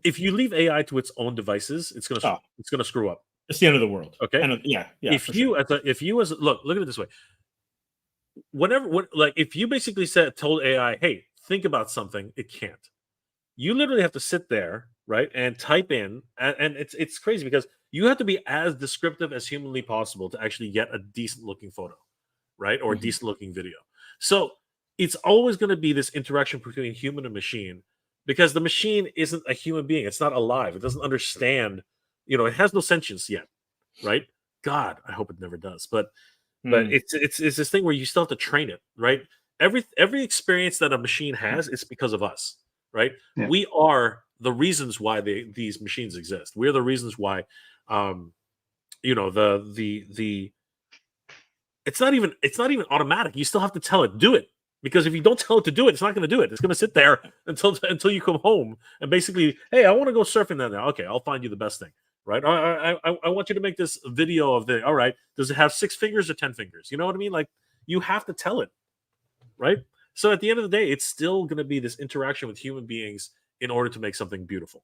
if you leave AI to its own devices, it's gonna screw up. It's the end of the world. Okay. Yeah. If you look at it this way, if you basically told AI, hey, think about something, it can't. You literally have to sit there, right, and type in, and it's crazy because you have to be as descriptive as humanly possible to actually get a decent looking photo, right, or a decent looking video. So it's always going to be this interaction between human and machine, because the machine isn't a human being. It's not alive. It doesn't understand. It has no sentience yet, right? God, I hope it never does. But it's this thing where you still have to train it, right? Every experience that a machine has is because of us, right? Yeah. We are the reasons why these machines exist. We're the reasons why, it's not even automatic. You still have to tell it do it, because if you don't tell it to do it, it's not going to do it. It's going to sit there until you come home and basically, hey, I want to go surfing now. Okay, I'll find you the best thing, right? I want you to make this video of the. All right, does it have 6 fingers or 10 fingers? You know what I mean? Like, you have to tell it, right? So at the end of the day, it's still going to be this interaction with human beings in order to make something beautiful.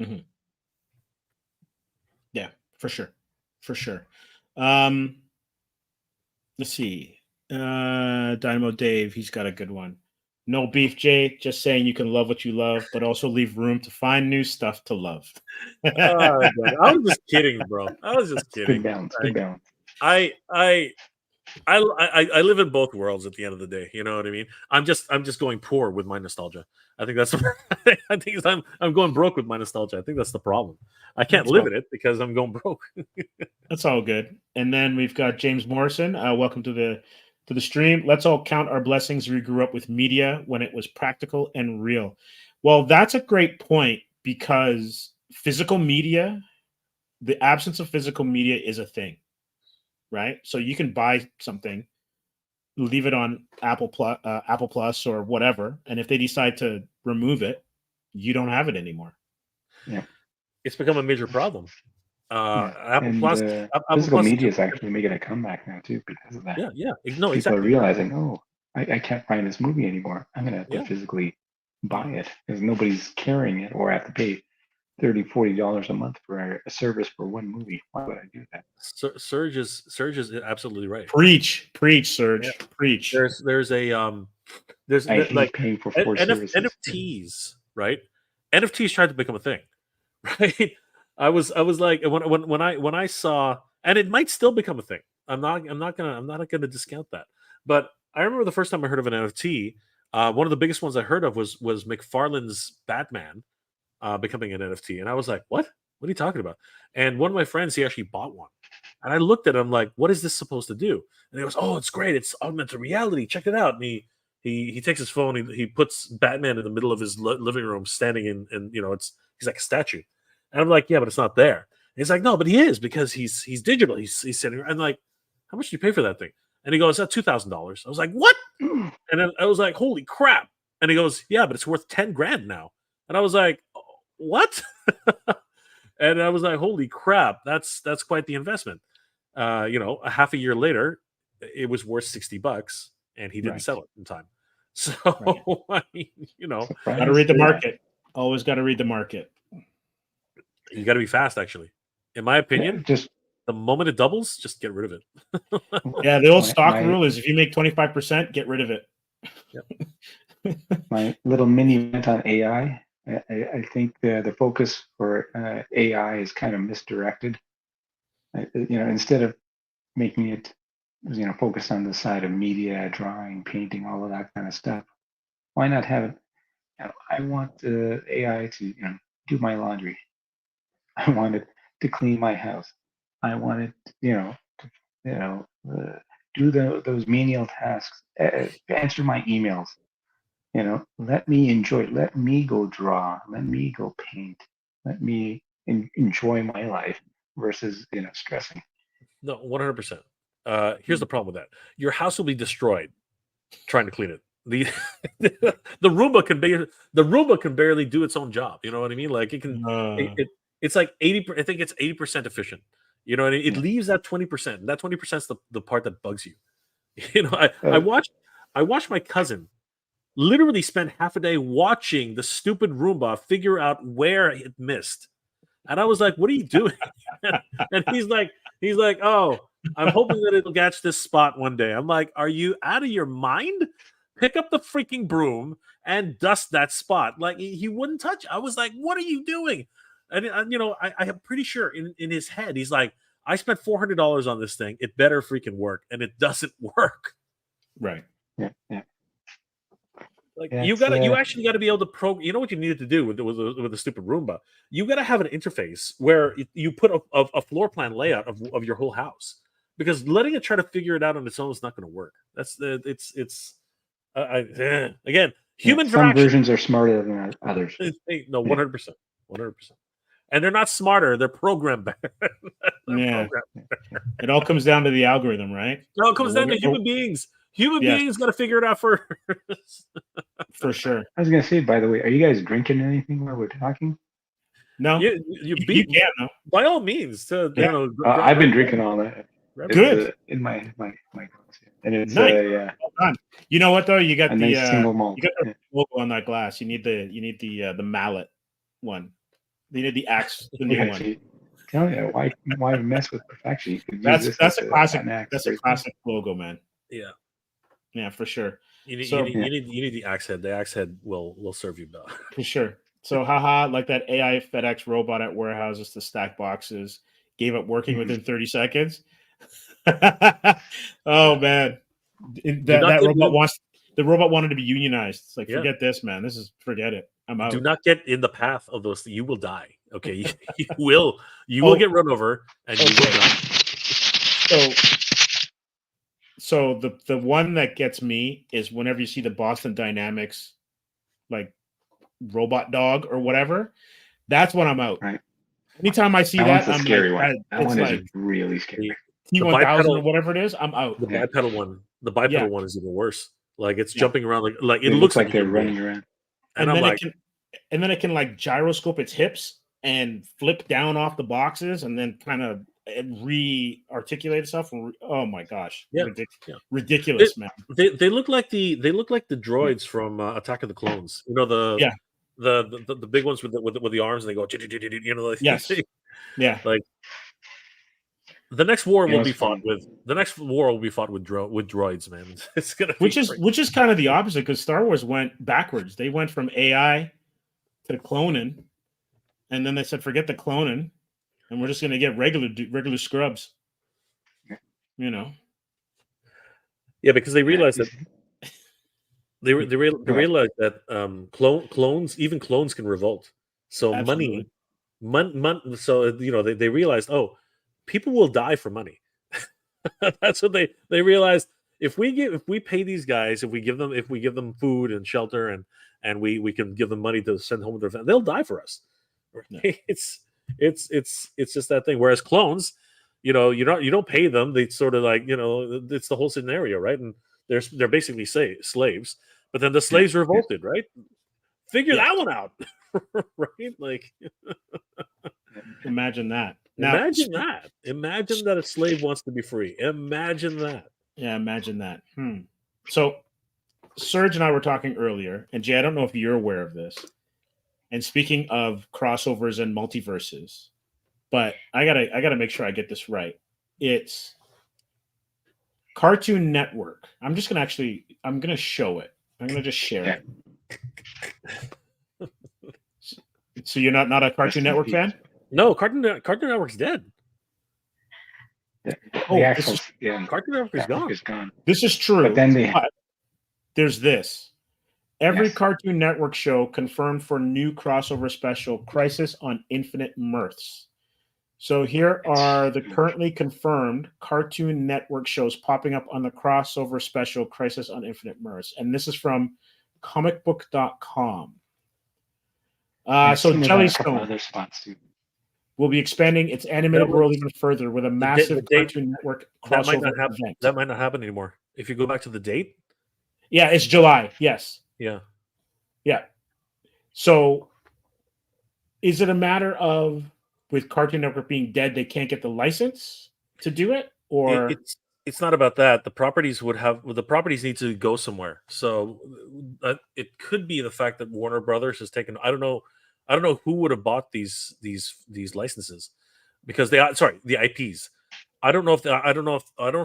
Mm-hmm. Yeah, for sure. Let's see. Dynamo Dave, he's got a good one. No beef, Jay. Just saying you can love what you love, but also leave room to find new stuff to love. I was just kidding, bro. I was just kidding. Good balance. I live in both worlds at the end of the day. You know what I mean? I'm just going poor with my nostalgia. I think that's. I think I'm going broke with my nostalgia. I think that's the problem. I can't live in it because I'm going broke. That's all good. And then we've got James Morrison. Welcome to the stream. Let's all count our blessings. We grew up with media when it was practical and real. Well, that's a great point, because physical media, the absence of physical media is a thing, right? So you can buy something, leave it on Apple Plus or whatever, and if they decide to remove it, you don't have it anymore. Yeah, it's become a major problem. Apple Plus, physical media is actually making a comeback now too because of that. Yeah. No, people exactly. are realizing, I can't find this movie anymore. I'm gonna have to physically buy it because nobody's carrying it, or I have to pay $30-$40 a month for a service for one movie. Why would I do that? Surge is absolutely right. Preach, Surge. Yeah. Preach. There's like paying for 4 services. NFTs, right? NFTs tried to become a thing, right? I was like, when I saw, and it might still become a thing. I'm not gonna discount that. But I remember the first time I heard of an NFT. One of the biggest ones I heard of was McFarlane's Batman becoming an NFT, and I was like, "What? What are you talking about?" And one of my friends, he actually bought one, and I looked at him like, "What is this supposed to do?" And he goes, "Oh, it's great! It's augmented reality. Check it out." And he takes his phone, he puts Batman in the middle of his living room, standing in, and he's like a statue. And I'm like, "Yeah, but it's not there." And he's like, "No, but he is, because he's digital. He's sitting." And like, "How much do you pay for that thing?" And he goes, "That's $2,000." I was like, "What?" And then I was like, "Holy crap!" And he goes, "Yeah, but it's worth $10,000 now." And I was like, "What?" And I was like, "Holy crap! That's quite the investment." A half a year later, it was worth $60, and he didn't sell it in time. So I mean, got to read the market. Always got to read the market. You got to be fast, actually. In my opinion, just the moment it doubles, just get rid of it. Yeah, the old stock rule is if you make 25%, get rid of it. Yep. My little mini rant on AI. I think the focus for AI is kind of misdirected. Instead of making it, focus on the side of media, drawing, painting, all of that kind of stuff, why not have it? I want AI to, do my laundry. I want it to clean my house. I want it, do those menial tasks, answer my emails. Let me enjoy it. Let me go draw. Let me go paint. Let me enjoy my life versus, stressing. No, 100%. Here's the problem with that: your house will be destroyed trying to clean it. The Roomba can barely do its own job. You know what I mean? Like it can. It's like 80. I think it's 80% efficient. It leaves that 20%. That 20% is the part that bugs you. I watched my cousin literally spend half a day watching the stupid Roomba figure out where it missed. And I was like, "What are you doing?" And he's like, "Oh, I'm hoping that it'll catch this spot one day." I'm like, "Are you out of your mind? Pick up the freaking broom and dust that spot." Like he wouldn't touch. I was like, "What are you doing?" And I am pretty sure in his head, he's like, "I spent $400 on this thing. It better freaking work," and it doesn't work. Right. Yeah. Like you actually got to be able to program. You know what you needed to do with the stupid Roomba? You got to have an interface where you put a floor plan layout of your whole house, because letting it try to figure it out on its own is not going to work. Again, human interaction. Some versions are smarter than others. No, 100%. and they're not smarter; they're programmed better. Yeah. It all comes down to the algorithm, right? No, it comes down to human beings. Human beings got to figure it out first. For sure. I was gonna say, by the way, are you guys drinking anything while we're talking? No, you can. No? By all means. I've been drinking all that. Good. In my glass, and it's nice. Yeah. Well done. You know what though? You got nice single malt. You got the logo on that glass. You need the mallet one. You need the axe, the new one. Tell you why mess with perfection? You could that's use a classic. That's a classic logo, man. Yeah, for sure. You need the axe head. The axe head will serve you better. For sure. So, haha, like that AI FedEx robot at warehouses to stack boxes, gave up working within 30 seconds. Oh man, that robot the robot wanted to be unionized. It's like, forget this, man. Forget it. I'm out. Do not get in the path of those. You will die. Okay, you will get run over, and you will die. So the one that gets me is whenever you see the Boston Dynamics, like robot dog or whatever. That's when I'm out. Right. Anytime I see that, I'm scary like, one. That one is really scary. T1000 or whatever it is, I'm out. The bipedal one. The bipedal one is even worse. Like it's jumping around like it looks like they're running around. And then it can like gyroscope its hips and flip down off the boxes and then kind of re-articulate itself. Oh my gosh. Ridiculous, man. They look like the droids from Attack of the Clones. You know the big ones with the arms, and they go, you know, like, yes. Yeah. Like the next war will be fought with droids, man. It's gonna be which is kind of the opposite, because Star Wars went backwards. They went from AI to cloning, and then they said, forget the cloning, and we're just gonna get regular scrubs. You know. Yeah, because they realized that they realized that clones can revolt. So Absolutely. so you know they realized, oh, people will die for money. That's what they realized. If we pay these guys, if we give them food and shelter and we can give them money to send home with their family, they'll die for us. Right? It's just that thing. Whereas clones, you know, you don't pay them. They sort of like, you know, it's the whole scenario, right? And they're basically slaves. But then the slaves revolted, right? Figure that one out, right? Like, imagine that. Imagine that a slave wants to be free. Imagine that. Yeah, imagine that. So, Serge and I were talking earlier, and Jay, I don't know if you're aware of this. And speaking of crossovers and multiverses, but I gotta make sure I get this right. It's Cartoon Network. I'm gonna show it. I'm gonna just share it. So you're not a Cartoon Network fan? No, Cartoon Network's dead. Cartoon Network is gone. This is true. But then there's this. Every Cartoon Network show confirmed for new crossover special, Crisis on Infinite Mirths. So here are the currently confirmed Cartoon Network shows popping up on the crossover special, Crisis on Infinite Mirths. And this is from comicbook.com. So Jellystone will be expanding its animated world even further with a massive Cartoon Network crossover event. That might not happen anymore. If you go back to the date. Yeah, it's July. Yes. Yeah. So is it a matter of, with Cartoon Network being dead, they can't get the license to do it? Or it's not about that. The properties need to go somewhere. So it could be the fact that Warner Brothers has taken, I don't know who would have bought these licenses, because the IPs. I don't know if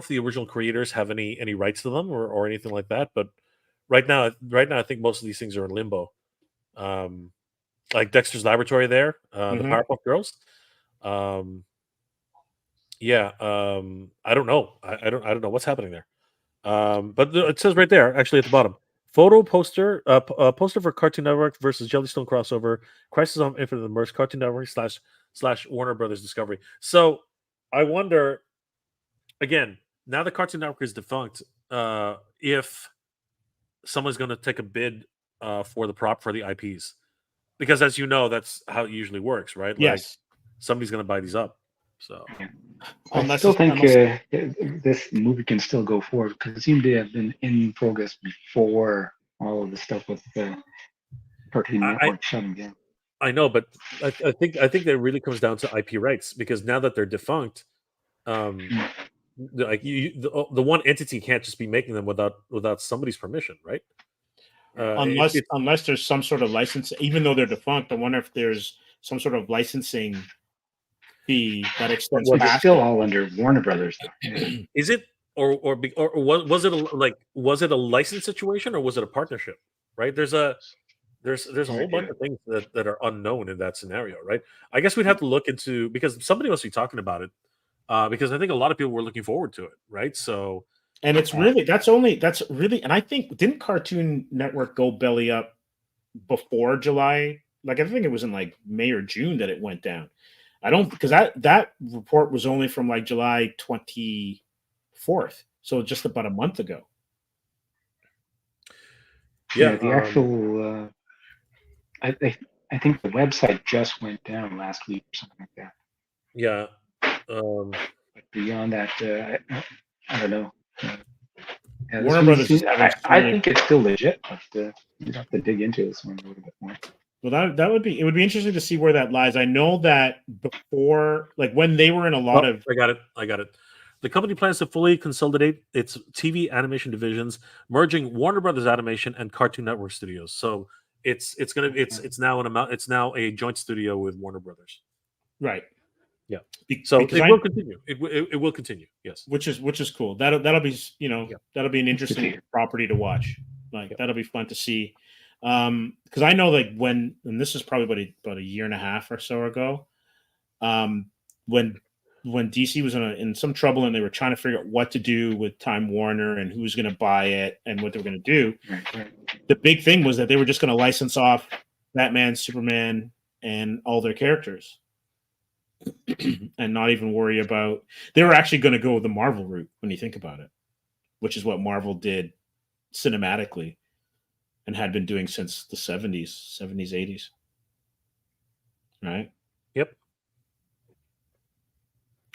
the original creators have any rights to them or anything like that. But right now, I think most of these things are in limbo. Like Dexter's Laboratory, the Powerpuff Girls. I don't know. I don't know what's happening there. But it says right there, actually at the bottom, poster for Cartoon Network versus Jellystone crossover, Crisis on Infinite Mirths, Cartoon Network / Warner Brothers Discovery. So I wonder, again, now the Cartoon Network is defunct, if someone's going to take a bid for the IPs. because as you know, that's how it usually works, right? Like Yes. somebody's going to buy these up. So I Unless still it's, think unless, this movie can still go forward because it seemed to have been in progress before all of the stuff with the Cartoon I Network shutting down. I know, but I think that it really comes down to IP rights because now that they're defunct, um, like the one entity can't just be making them without somebody's permission, right? It's unless there's some sort of license, even though they're defunct, I wonder if there's some sort of licensing fee that extends It's past still it. all under Warner Brothers, though. Yeah. is it or was it was it a license situation or was it a partnership? Right? There's a whole bunch of things that are unknown in that scenario, right? I guess we'd have to look into because somebody must be talking about it because I think a lot of people were looking forward to it, right? So And it's really and I think didn't Cartoon Network go belly up before July? Like I think it was in like May or June that it went down. I don't because that report was only from like July 24th, so just about a month ago. yeah, The actual I think the website just went down last week or something like that. yeah. But beyond that, I don't know. Yeah, Warner Brothers is having I think it's still legit, but you'd have to dig into this one a little bit more. Well, that would be, it would be interesting to see where that lies. I know that before, like when they were in a lot of, I got it. The company plans to fully consolidate its TV animation divisions, merging Warner Brothers Animation and Cartoon Network Studios. So it's now a joint studio with Warner Brothers. right. Yeah. So Because it will continue. It will continue. Yes. which is cool. That'll be, that'll be an interesting property to watch. Like that'll be fun to see. Because I know like and this is probably about a year and a half or so ago, when DC was in some trouble and they were trying to figure out what to do with Time Warner and who's going to buy it and what they were going to do. The big thing was that they were just going to license off Batman, Superman, and all their characters, and not even worry about. They were actually going to go the Marvel route when you think about it, which is what Marvel did cinematically and had been doing since the 70s, 80s. Right? Yep.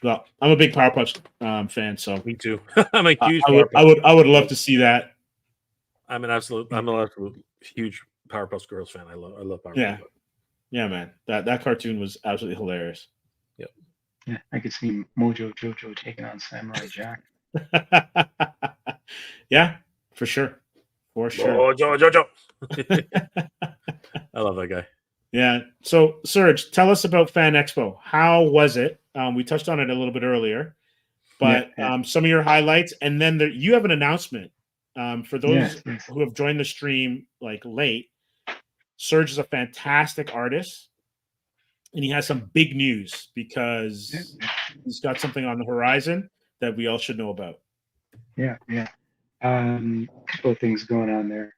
Well, I'm a big Powerpuff fan, so me too. I'm a huge. I would love to see that. I'm an absolute huge Powerpuff Girls fan. I love Powerpuff. Yeah, man. That cartoon was absolutely hilarious. Yep. Yeah, I could see Mojo Jojo taking on Samurai Jack. Yeah, for sure. Mojo Jojo. I love that guy. Yeah. So, Surge, tell us about Fan Expo. How was it? We touched on it a little bit earlier, but some of your highlights, and then you have an announcement for those who have joined the stream like late. Surge is a fantastic artist, and he has some big news because he's got something on the horizon that we all should know about. Yeah. A couple of things going on there.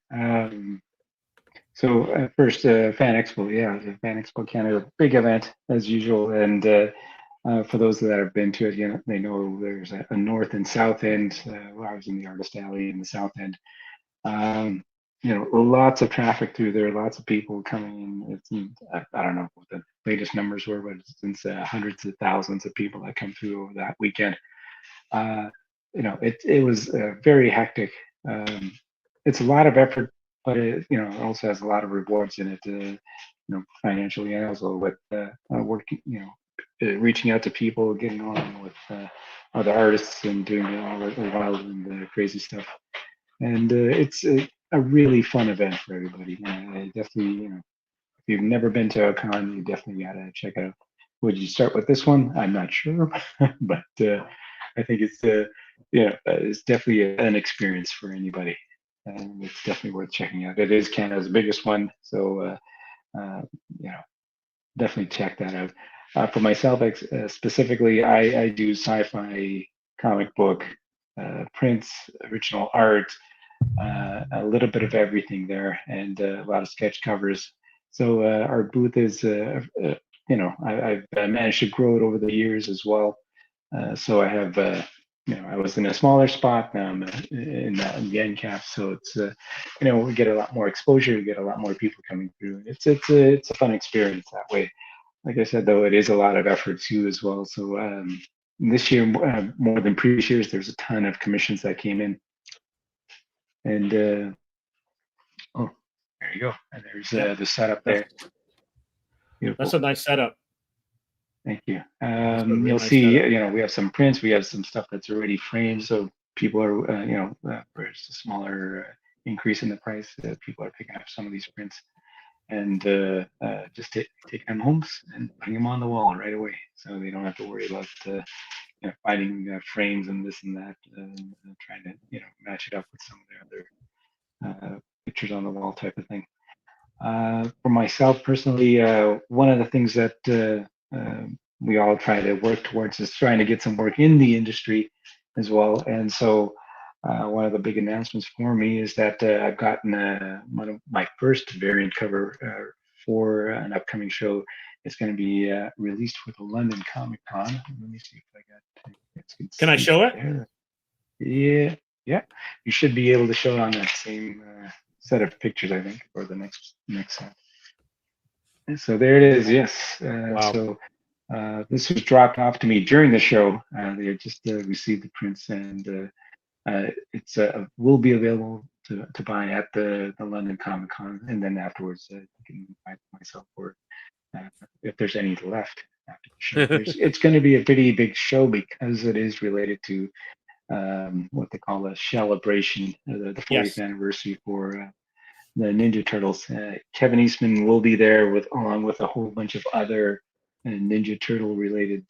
So first, Fan Expo, the Fan Expo Canada, big event as usual. And for those that have been to it, they know there's a north and south end. I was in the Artist Alley in the south end. Lots of traffic through there, lots of people coming in. I don't know what the latest numbers were, but it's hundreds of thousands of people that come through over that weekend. It was very hectic. It's a lot of effort, but it also has a lot of rewards in it, financially and also with working, reaching out to people, getting on with other artists and doing all the wild and crazy stuff. And it's a really fun event for everybody. Definitely, if you've never been to a con, you definitely got to check it out. Would you start with this one? I'm not sure, but I think it's definitely an experience for anybody. And it's definitely worth checking out. It is Canada's biggest one, so definitely check that out. For myself, specifically, I do sci-fi, comic book, prints, original art, a little bit of everything there, and a lot of sketch covers. So our booth is, I've managed to grow it over the years as well. So I have I was in a smaller spot. Now I'm in the end cap, so it's we get a lot more exposure. We get a lot more people coming through. It's a fun experience that way. Like I said, though, it is a lot of effort too as well. So this year, more than previous years, there's a ton of commissions that came in, and oh, there you go. And there's the setup there. Beautiful. That's a nice setup. Thank you. really You'll nice see, setup. we have some prints. We have some stuff that's already framed. So people are, there's a smaller increase in the price. People are picking up some of these prints and just taking them home and putting them on the wall right away. So they don't have to worry about finding frames and this and that, trying to, match it up with some of the other pictures on the wall type of thing. For myself personally, one of the things that we all try to work towards is trying to get some work in the industry as well. And so one of the big announcements for me is that I've gotten one of my first variant cover for an upcoming show. It's going to be released for the London Comic Con. Let me see if I got. Can I show it? There. Yeah. You should be able to show it on that same set of pictures, I think, for the next set. And so there it is. Yes. Wow. So this was dropped off to me during the show. They had just received the prints, and it's will be available to buy at the London Comic Con, and then afterwards you can buy it myself, or if there's any left after the show. It's going to be a pretty big show because it is related to what they call a celebration, the 40th anniversary for the Ninja Turtles. Kevin Eastman will be there along with a whole bunch of other Ninja Turtle related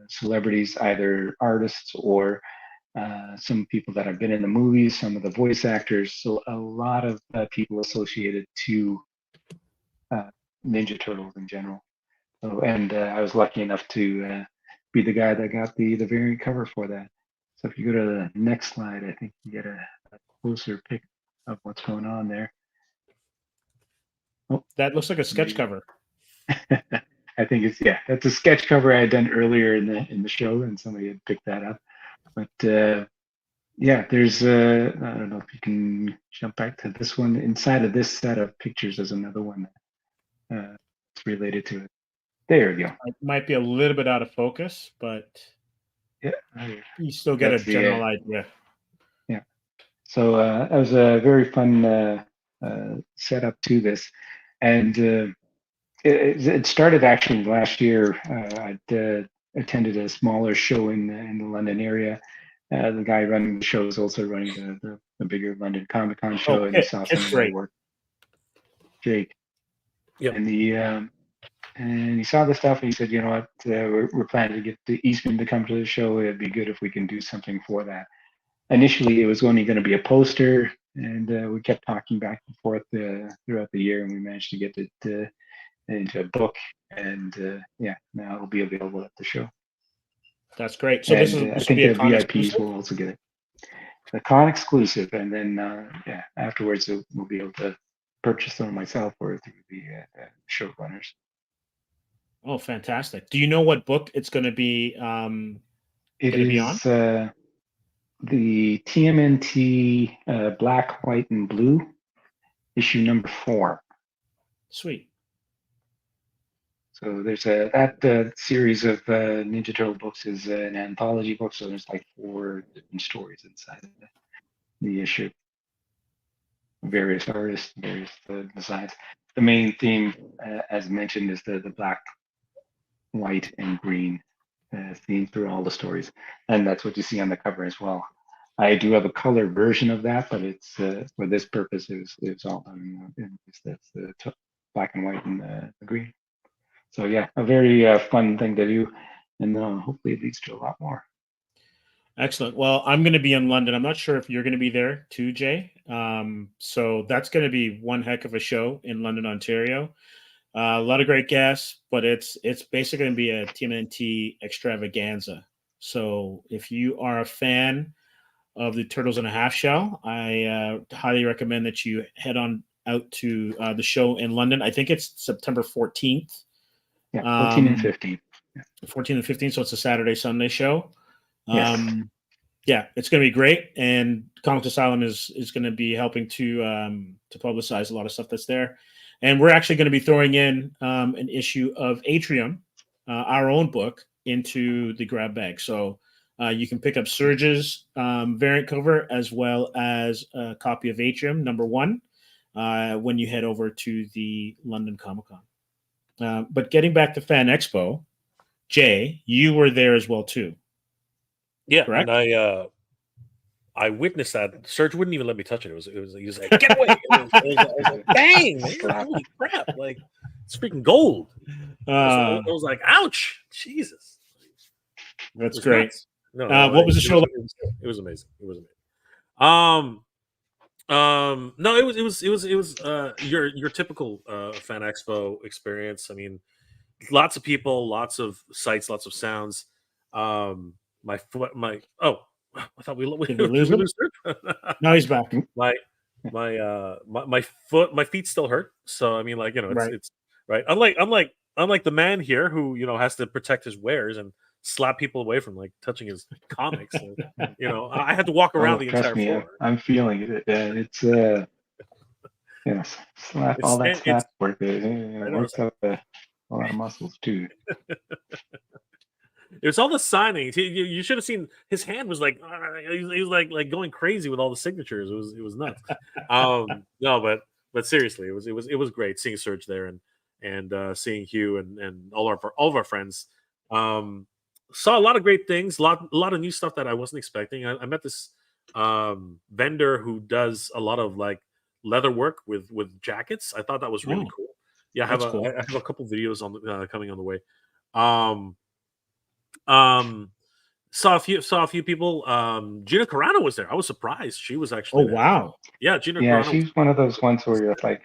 celebrities, either artists or some people that have been in the movies, some of the voice actors. So a lot of people associated to Ninja Turtles in general. So, and I was lucky enough to be the guy that got the variant cover for that. So if you go to the next slide, I think you get a closer pic of what's going on there. Oh, that looks like a sketch cover. I think that's a sketch cover I had done earlier in the show, and somebody had picked that up. But there's I don't know if you can jump back to this one. Inside of this set of pictures, there's another one that's related to it. There we go. It might be a little bit out of focus, but you still get a general idea. Yeah. So that was a very fun setup to this, and it started actually last year. I'd attended a smaller show in the London area. The guy running the show is also running the bigger London Comic Con show, and he saw some of my work. Jake. Yep. And he saw the stuff, and he said, "You know what? We're planning to get the Eastman to come to the show. It'd be good if we can do something for that." Initially, it was only going to be a poster, and we kept talking back and forth throughout the year, and we managed to get it into a book, and now it'll be available at the show. That's great. So this I think the VIPs will also get it. The con exclusive, and then afterwards we'll be able to purchase them myself or through the showrunners. Oh, fantastic! Do you know what book it's going to be? It is the TMNT Black, White, and Blue issue number 4. Sweet. So there's that series of Ninja Turtle books is an anthology book. So there's like 4 different stories inside of the issue. Various artists, various designs. The main theme, as mentioned, is the black, white, and green theme through all the stories, and that's what you see on the cover as well. I do have a color version of that, but it's for this purpose. It's all done that's the black and white and the green. So yeah, a very fun thing to do, and hopefully it leads to a lot more. Excellent. Well, I'm going to be in London. I'm not sure if you're going to be there too, Jay. So that's going to be one heck of a show in London, Ontario. A lot of great guests, but it's basically going to be a TMNT extravaganza. So if you are a fan of the Turtles in a Half Shell, I highly recommend that you head on out to the show in London. I think it's September 14th. Yeah, 14 and 15. 14 and 15, so it's a Saturday, Sunday show. Yes. Yeah, it's going to be great, and Comics Asylum is going to be helping to publicize a lot of stuff that's there, and we're actually going to be throwing in an issue of Atrium, our own book, into the grab bag. So you can pick up Surge's variant cover as well as a copy of Atrium #1 when you head over to the London Comic Con. But getting back to Fan Expo, Jay, you were there as well too. Yeah, correct? and I witnessed that. Surge wouldn't even let me touch it. He was like, get away. I was like, dang, man, holy crap. Like, it's freaking gold. I was like, ouch, Jesus. That's great. Nuts. No, what was the show like? It was amazing. It was amazing. No, it was your typical Fan Expo experience. I mean, lots of people, lots of sights, lots of sounds. I thought we Did we lose him? No, he's back. My feet still hurt. So I mean, like, you know, it's right. Unlike the man here who, you know, has to protect his wares and slap people away from like touching his comics. So, you know, I had to walk around the entire floor. I'm feeling it. It's yes, slap all that slap work. It works up a lot of muscles too. It was all the signings. You should have seen his hand was like he was like going crazy with all the signatures. It was nuts. No, but seriously, it was great seeing Surge there and seeing Hugh and all of our friends. Saw a lot of great things, a lot of new stuff that I wasn't expecting. I met this vendor who does a lot of like leather work with jackets. I thought that was really cool. Yeah, I have a couple videos on coming on the way. Saw a few people. Gina Carano was there. I was surprised. She was actually there. Wow. Yeah, Gina Yeah, Carano. she's one of those ones where you're like,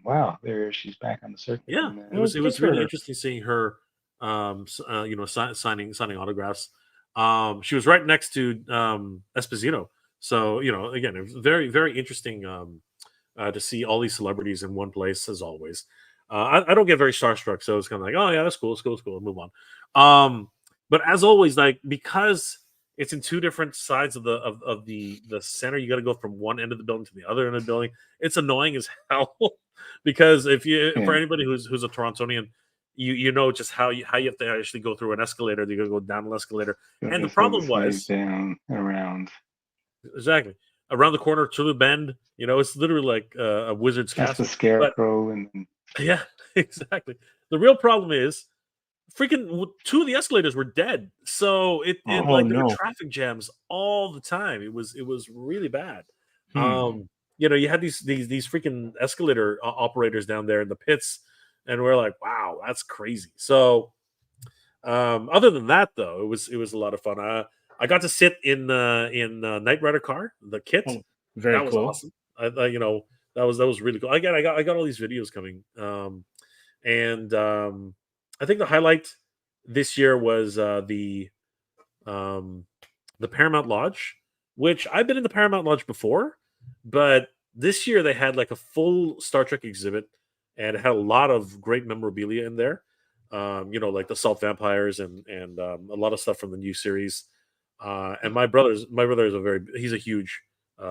wow, she's back on the circuit. Yeah, And, it was really interesting seeing her you know, signing autographs. She was right next to Esposito. So, you know, again, it was very, very interesting to see all these celebrities in one place, as always. I don't get very starstruck, so it's kind of like, oh yeah, that's cool, it's cool, move on. But as always, like, because it's in two different sides of the center, you got to go from one end of the building to the other end of the building. It's annoying as hell because for anybody who's a Torontonian, you know just how you have to actually go through an escalator. You got to go down an escalator, and the problem was down around exactly around the corner to the bend. You know, it's literally like a wizard's castle. The scarecrow, and yeah, exactly. The real problem is freaking two of the escalators were dead, so there were traffic jams all the time. It was really bad. You know, you had these freaking escalator operators down there in the pits, and we're like, wow, that's crazy. So other than that, though, it was a lot of fun. I got to sit in Knight Rider car, the kit. Very that was cool. awesome. You know, that was really cool. Again, I got all these videos coming, and I think the highlight this year was the Paramount Lodge, which I've been in the Paramount Lodge before, but this year they had like a full Star Trek exhibit, and it had a lot of great memorabilia in there. You know, like the Salt Vampires and a lot of stuff from the new series. And my brother is he's a huge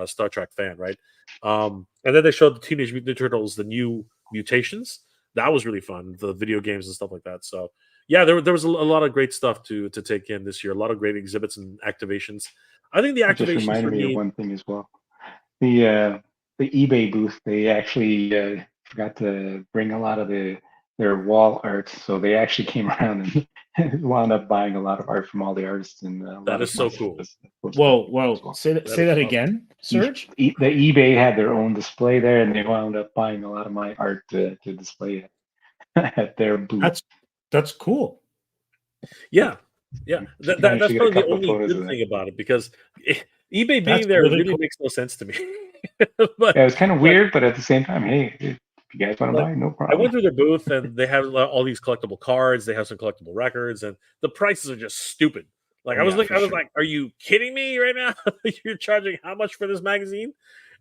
Star Trek fan, right? And then they showed the Teenage Mutant Ninja Turtles, the new mutations. That was really fun, the video games and stuff like that. So yeah, there was a lot of great stuff to take in this year. A lot of great exhibits and activations. I think the activations just reminded me of one thing as well. The eBay booth, they actually forgot to bring a lot of their wall art, so they actually came around and wound up buying a lot of art from all the artists. And that is so cool. Whoa! Well. Say that again, Surge. The eBay had their own display there, and they wound up buying a lot of my art to display at their booth. That's cool. Yeah. That's probably the only good thing about it, because eBay being there really makes no sense to me. But yeah, it was kind of weird, but at the same time, hey, if you guys want to buy, no problem. I went through their booth, and they have all these collectible cards. They have some collectible records, and the prices are just stupid. Like I was like, are you kidding me right now? You're charging how much for this magazine?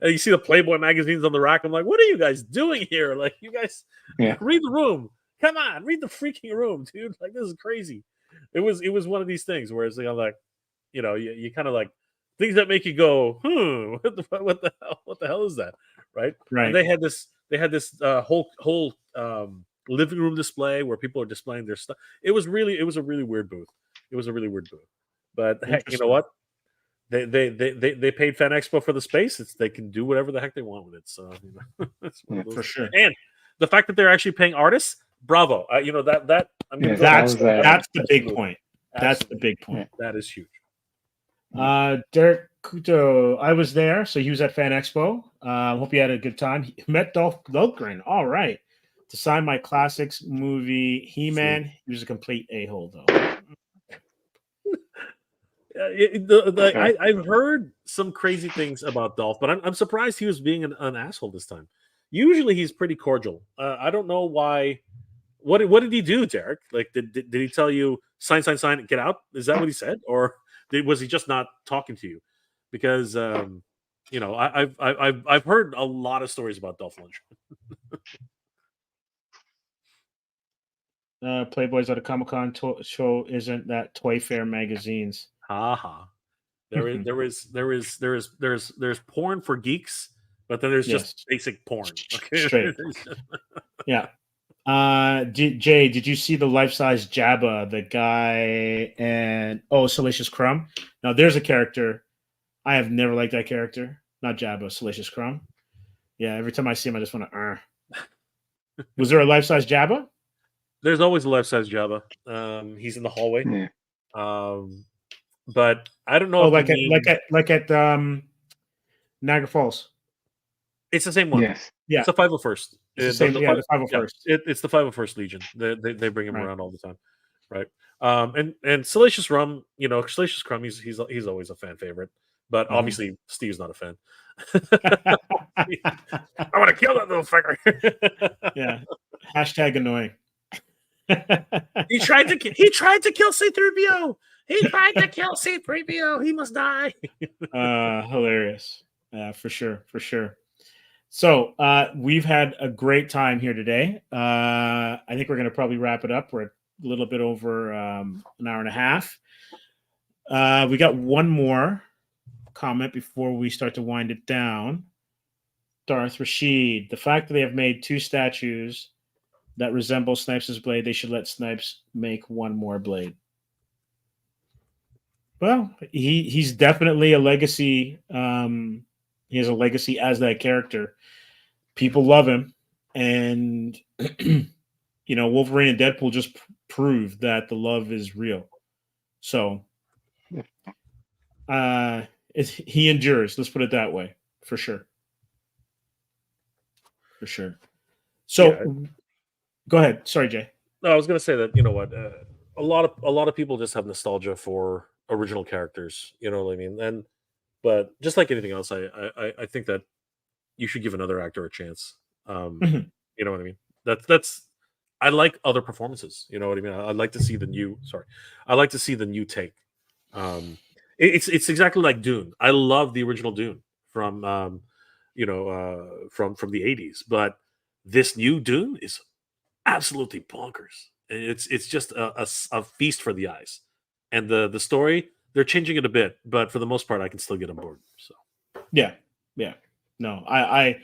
And you see the Playboy magazines on the rack. I'm like, what are you guys doing here? Like, you guys read the room. Come on, read the freaking room, dude. Like, this is crazy. It was one of these things where it's like, I'm like, you kind of like things that make you go, what the hell is that, right? Right. And they had this whole living room display where people are displaying their stuff. It was a really weird booth. But heck, you know what? They paid Fan Expo for the space. They can do whatever the heck they want with it. So that's one of those for things. sure. And the fact that they're actually paying artists, bravo. That I'm gonna Yes, go that's the big absolutely. point. That's the Absolutely. big point. That is huge. Derek Kuto, I was there, so he was at Fan Expo. Hope you had a good time. He met Dolph Lundgren. All right, to sign my classics movie He-Man. He was a complete a-hole, though. I've heard some crazy things about Dolph, but I'm surprised he was being an asshole this time. Usually he's pretty cordial. I don't know why. What did he do, Derek? Like, did he tell you sign, get out? Is that what he said, or was he just not talking to you? Because I've heard a lot of stories about Dolph Lundgren. Playboys at a Comic-Con show isn't that Toy Fair magazines. Haha. There's porn for geeks, but then there's just basic porn. Okay? Straight. Yeah. Jay, did you see the life-size Jabba, the guy, and Salacious Crumb? Now there's a character. I have never liked that character. Not Jabba, Salacious Crumb. Yeah, every time I see him, I just want to. Was there a life-size Jabba? There's always a life-size Jabba. He's in the hallway. Yeah. But I don't know. Like at Niagara Falls. It's the same one. Yes. Yeah. It's the 501st. It's the same. The 501st. It's the 501st Legion. They bring him around all the time, right? And Salacious Crumb, Salacious Crumb, he's always a fan favorite, but obviously Steve's not a fan. I want to kill that little fucker. Yeah. Hashtag annoying. He tried to kill C-3PO. He tried to kill C-3PO. He must die. Hilarious. For sure. So we've had a great time here today. I think we're going to probably wrap it up. We're a little bit over an hour and a half. We got one more comment before we start to wind it down. Darth Rashid, the fact that they have made 2 statues that resemble Snipes' blade, they should let Snipes make one more blade. Well, he's definitely a legacy. He has a legacy as that character. People love him, and Wolverine and Deadpool just proved that the love is real. So, he endures. Let's put it that way, for sure. So, go ahead. Sorry, Jay. No, I was going to say that a lot of people just have nostalgia for original characters. You know what I mean? But just like anything else, I think that you should give another actor a chance. You know what I mean? That's I like other performances. You know what I mean? I'd like to see the new. Sorry, I like to see the new take. It's exactly like Dune. I love the original Dune from from the 80s, but this new Dune is absolutely bonkers. It's just a feast for the eyes, and the story, they're changing it a bit, but for the most part, I can still get on board. So, yeah. No, I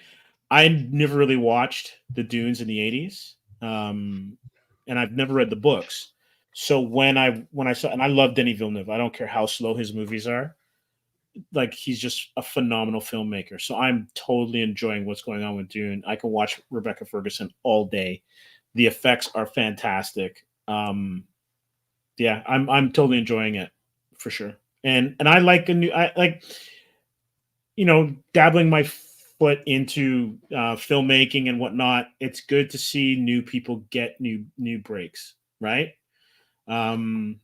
never really watched the Dunes in the 80s, and I've never read the books. So when I saw, and I love Denis Villeneuve, I don't care how slow his movies are. Like, he's just a phenomenal filmmaker. So I'm totally enjoying what's going on with Dune. I can watch Rebecca Ferguson all day. The effects are fantastic. I'm totally enjoying it, for sure. And I like dabbling my foot into filmmaking and whatnot. It's good to see new people get new breaks, right? Because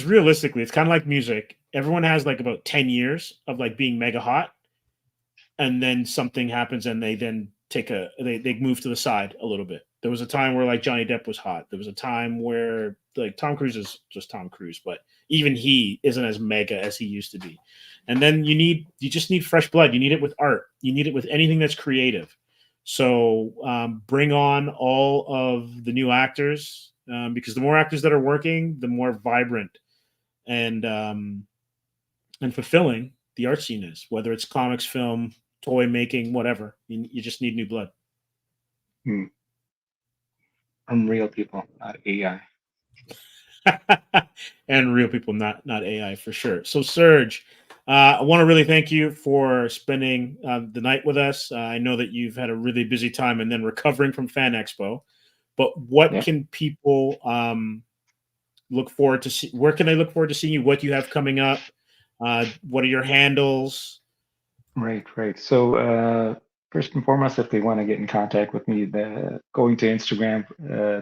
realistically, it's kind of like music. Everyone has like about 10 years of like being mega hot, and then something happens and they then they move to the side a little bit. There was a time where like Johnny Depp was hot. There was a time where like Tom Cruise is just Tom Cruise, but even he isn't as mega as he used to be. And then you just need fresh blood. You need it with art. You need it with anything that's creative. So bring on all of the new actors, because the more actors that are working, the more vibrant and fulfilling the art scene is, whether it's comics, film, toy making, whatever. You just need new blood. From real people, not AI. And real people, not AI, for sure. So, Serge, I want to really thank you for spending the night with us. I know that you've had a really busy time and then recovering from Fan Expo. But what can people look forward to see? Where can they look forward to seeing you? What do you have coming up? What are your handles? Right. So first and foremost, if they want to get in contact with me, going to Instagram,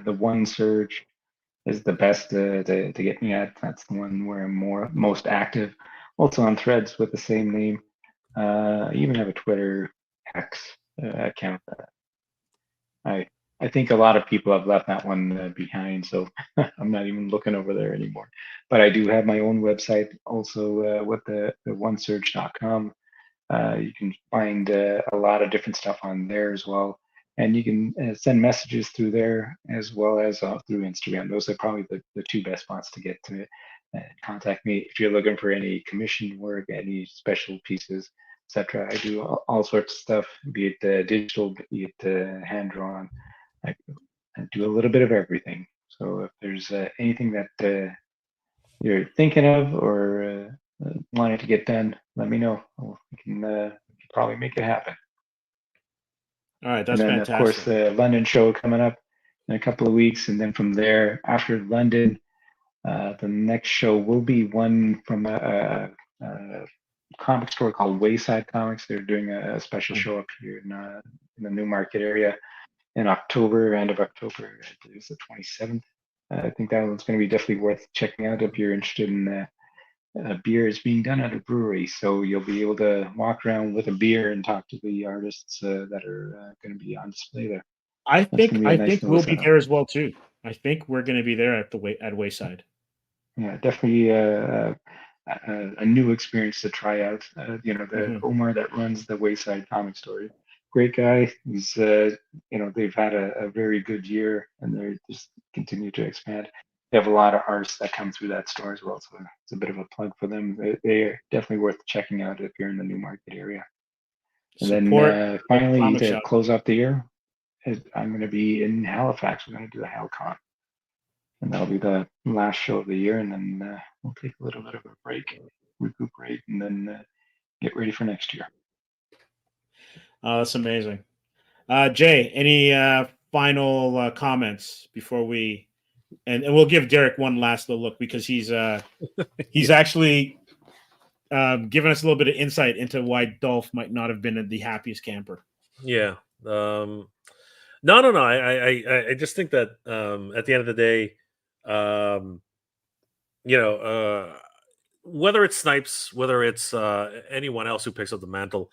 the one Surge is the best to get me at. That's the one where I'm most active. Also on Threads with the same name. I even have a Twitter X account. I think a lot of people have left that one behind, so I'm not even looking over there anymore. But I do have my own website also with the onesurge.com. You can find a lot of different stuff on there as well. And you can send messages through there as well as through Instagram. Those are probably the two best spots to get to contact me if you're looking for any commission work, any special pieces, etc. I do all sorts of stuff, be it digital, be it hand drawn. I do a little bit of everything. So if there's anything that you're thinking of or wanting to get done, let me know. We can probably make it happen. All right, that's and then, fantastic. Of course, the London show coming up in a couple of weeks, and then from there, after London, the next show will be one from a comic store called Wayside Comics. They're doing a special show up here in the Newmarket area in October, end of October. I believe it's the 27th. I think that one's going to be definitely worth checking out if you're interested in beer is being done at a brewery, so you'll be able to walk around with a beer and talk to the artists that are going to be on display there. I think nice we'll be setup. there as well too. I think we're going to be there at Wayside. Yeah, definitely a new experience to try out. The Omar that runs the Wayside Comic Store, great guy. He's they've had a very good year, and they just continue to expand. They have a lot of artists that come through that store as well, so it's a bit of a plug for them. They are definitely worth checking out if you're in the Newmarket area. And then finally, to close off the year, I'm going to be in Halifax. We're going to do a HalCon, and that'll be the last show of the year, and then we'll take a little bit of a break, recuperate, and then get ready for next year. Oh, that's amazing. Jay, any final comments before we? And we'll give Derek one last little look because he's actually given us a little bit of insight into why Dolph might not have been the happiest camper. Yeah. No. I just think that at the end of the day, whether it's Snipes, whether it's anyone else who picks up the mantle,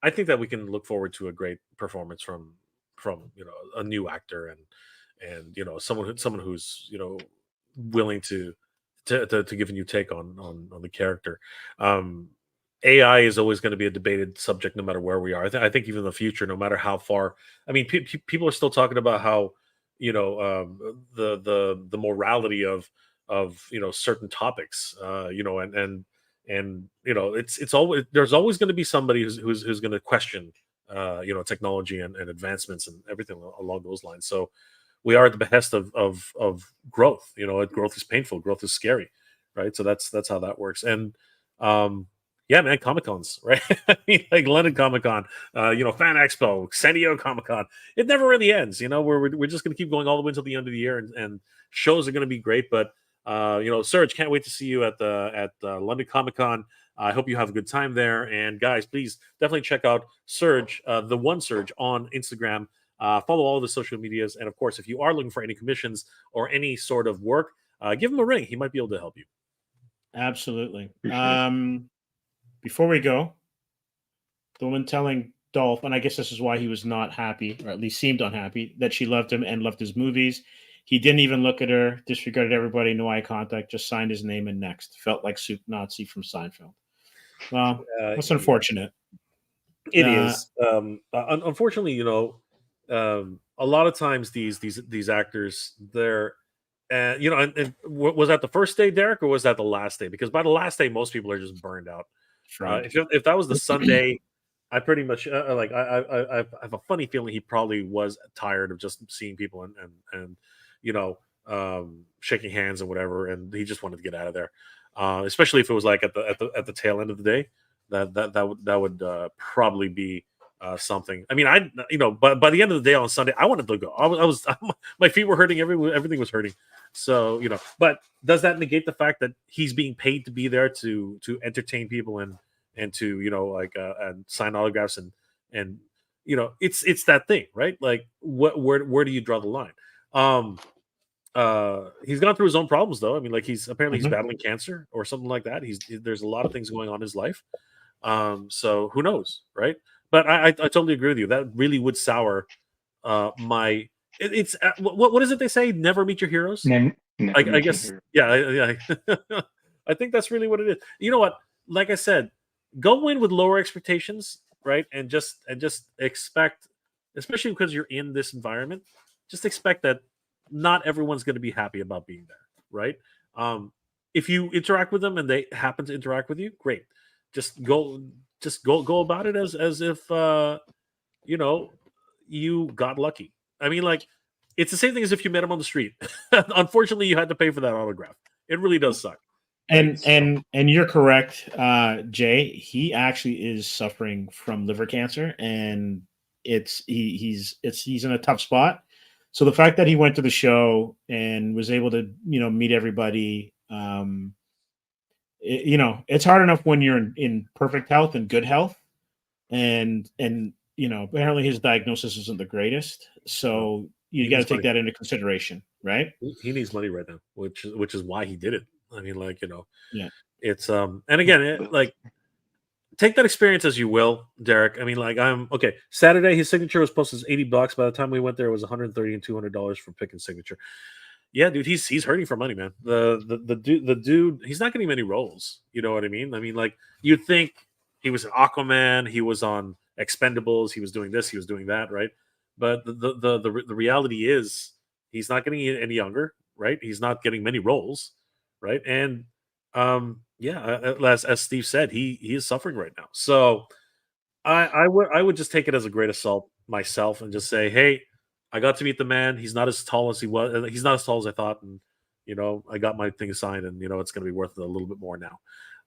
I think that we can look forward to a great performance from a new actor and someone who's willing to give a new take on the character. AI is always going to be a debated subject no matter where we are. I think even in the future, no matter how far. I mean, people are still talking about how the morality of certain topics. It's always there's always going to be somebody who's going to question technology and advancements and everything along those lines. So we are at the behest of growth. Growth is painful, growth is scary, right? So that's how that works. And yeah, man, Comic Cons, right? I mean, like London Comic Con, Fan Expo, San Diego Comic Con. It never really ends. We're just going to keep going all the way until the end of the year, and shows are going to be great. But Serge, can't wait to see you at the London Comic Con. I hope you have a good time there. And guys, please definitely check out Serge, the one Serge on Instagram. Follow all the social medias, and of course, if you are looking for any commissions or any sort of work, give him a ring. He might be able to help you. Absolutely. Before we go, the woman telling Dolph, and I guess this is why he was not happy, or at least seemed unhappy, that she loved him and loved his movies. He didn't even look at her, disregarded everybody, no eye contact, just signed his name and next. Felt like Soup Nazi from Seinfeld. Well, that's unfortunate. It is. Unfortunately, a lot of times these actors, they're And was that the first day, Derek, or was that the last day? Because by the last day, most people are just burned out. If that was the Sunday, I pretty much I have a funny feeling he probably was tired of just seeing people and shaking hands and whatever, and he just wanted to get out of there. Especially if it was like at the tail end of the day, that would probably be something. I mean, but by the end of the day on Sunday, I wanted to go. I was my feet were hurting, everything was hurting. So but does that negate the fact that he's being paid to be there to entertain people and to and sign autographs and it's that thing, right? Like where do you draw the line? He's gone through his own problems though. I mean, like he's battling cancer or something like that. There's a lot of things going on in his life. So who knows, right? But I totally agree with you. That really would sour my. It's what is it they say? Never meet your heroes. I guess yeah. I think that's really what it is. You know what? Like I said, go in with lower expectations, right? And just expect, especially because you're in this environment, just expect that not everyone's going to be happy about being there, right? If you interact with them and they happen to interact with you, great. Just go about it as if you got lucky. I mean, like it's the same thing as if you met him on the street. Unfortunately, you had to pay for that autograph. It really does suck. And you're correct, Jay. He actually is suffering from liver cancer, and he's in a tough spot. So the fact that he went to the show and was able to meet everybody, it's hard enough when you're in perfect health and good health, and apparently his diagnosis isn't the greatest. So you got to take that into consideration, right? He needs money right now, which is why he did it. I mean, yeah, it's and again, take that experience as you will, Derek. I mean, I'm okay. Saturday, his signature was posted as $80. By the time we went there, it was $130 and $200 for pick and signature. Yeah, dude, he's hurting for money, man. The dude, he's not getting many roles. You know what I mean? I mean, like you'd think he was an Aquaman, he was on Expendables, he was doing this, he was doing that, right? But the reality is he's not getting any younger, right? He's not getting many roles, right? And as Steve said, he is suffering right now. So I would just take it as a great assault myself and just say, hey, I got to meet the man. He's not as tall as he was. He's not as tall as I thought, and I got my thing signed, and it's going to be worth a little bit more now.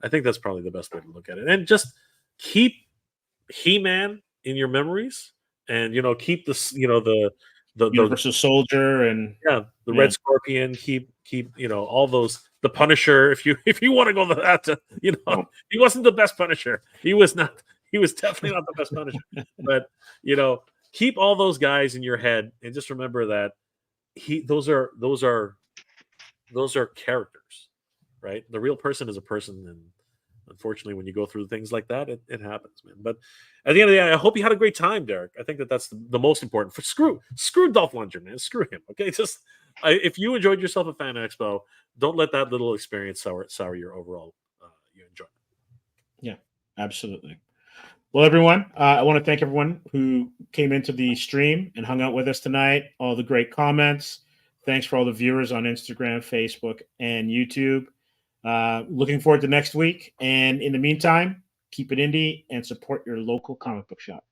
I think that's probably the best way to look at it, and just keep He-Man in your memories, and keep this, the Universal Soldier and the Red Scorpion. Keep all those. The Punisher, if you want to go that, he wasn't the best Punisher. He was not. He was definitely not the best Punisher. But keep all those guys in your head, and just remember that those are characters, right? The real person is a person, and unfortunately, when you go through things like that, it happens, man. But at the end of the day, I hope you had a great time, Derek. I think that's the most important. Screw Dolph Lundgren, man. Screw him. Okay, just if you enjoyed yourself at Fan Expo, don't let that little experience sour your overall enjoyment. Yeah, absolutely. Well, everyone, I want to thank everyone who came into the stream and hung out with us tonight. All the great comments. Thanks for all the viewers on Instagram, Facebook, and YouTube. Looking forward to next week. And in the meantime, keep it indie and support your local comic book shop.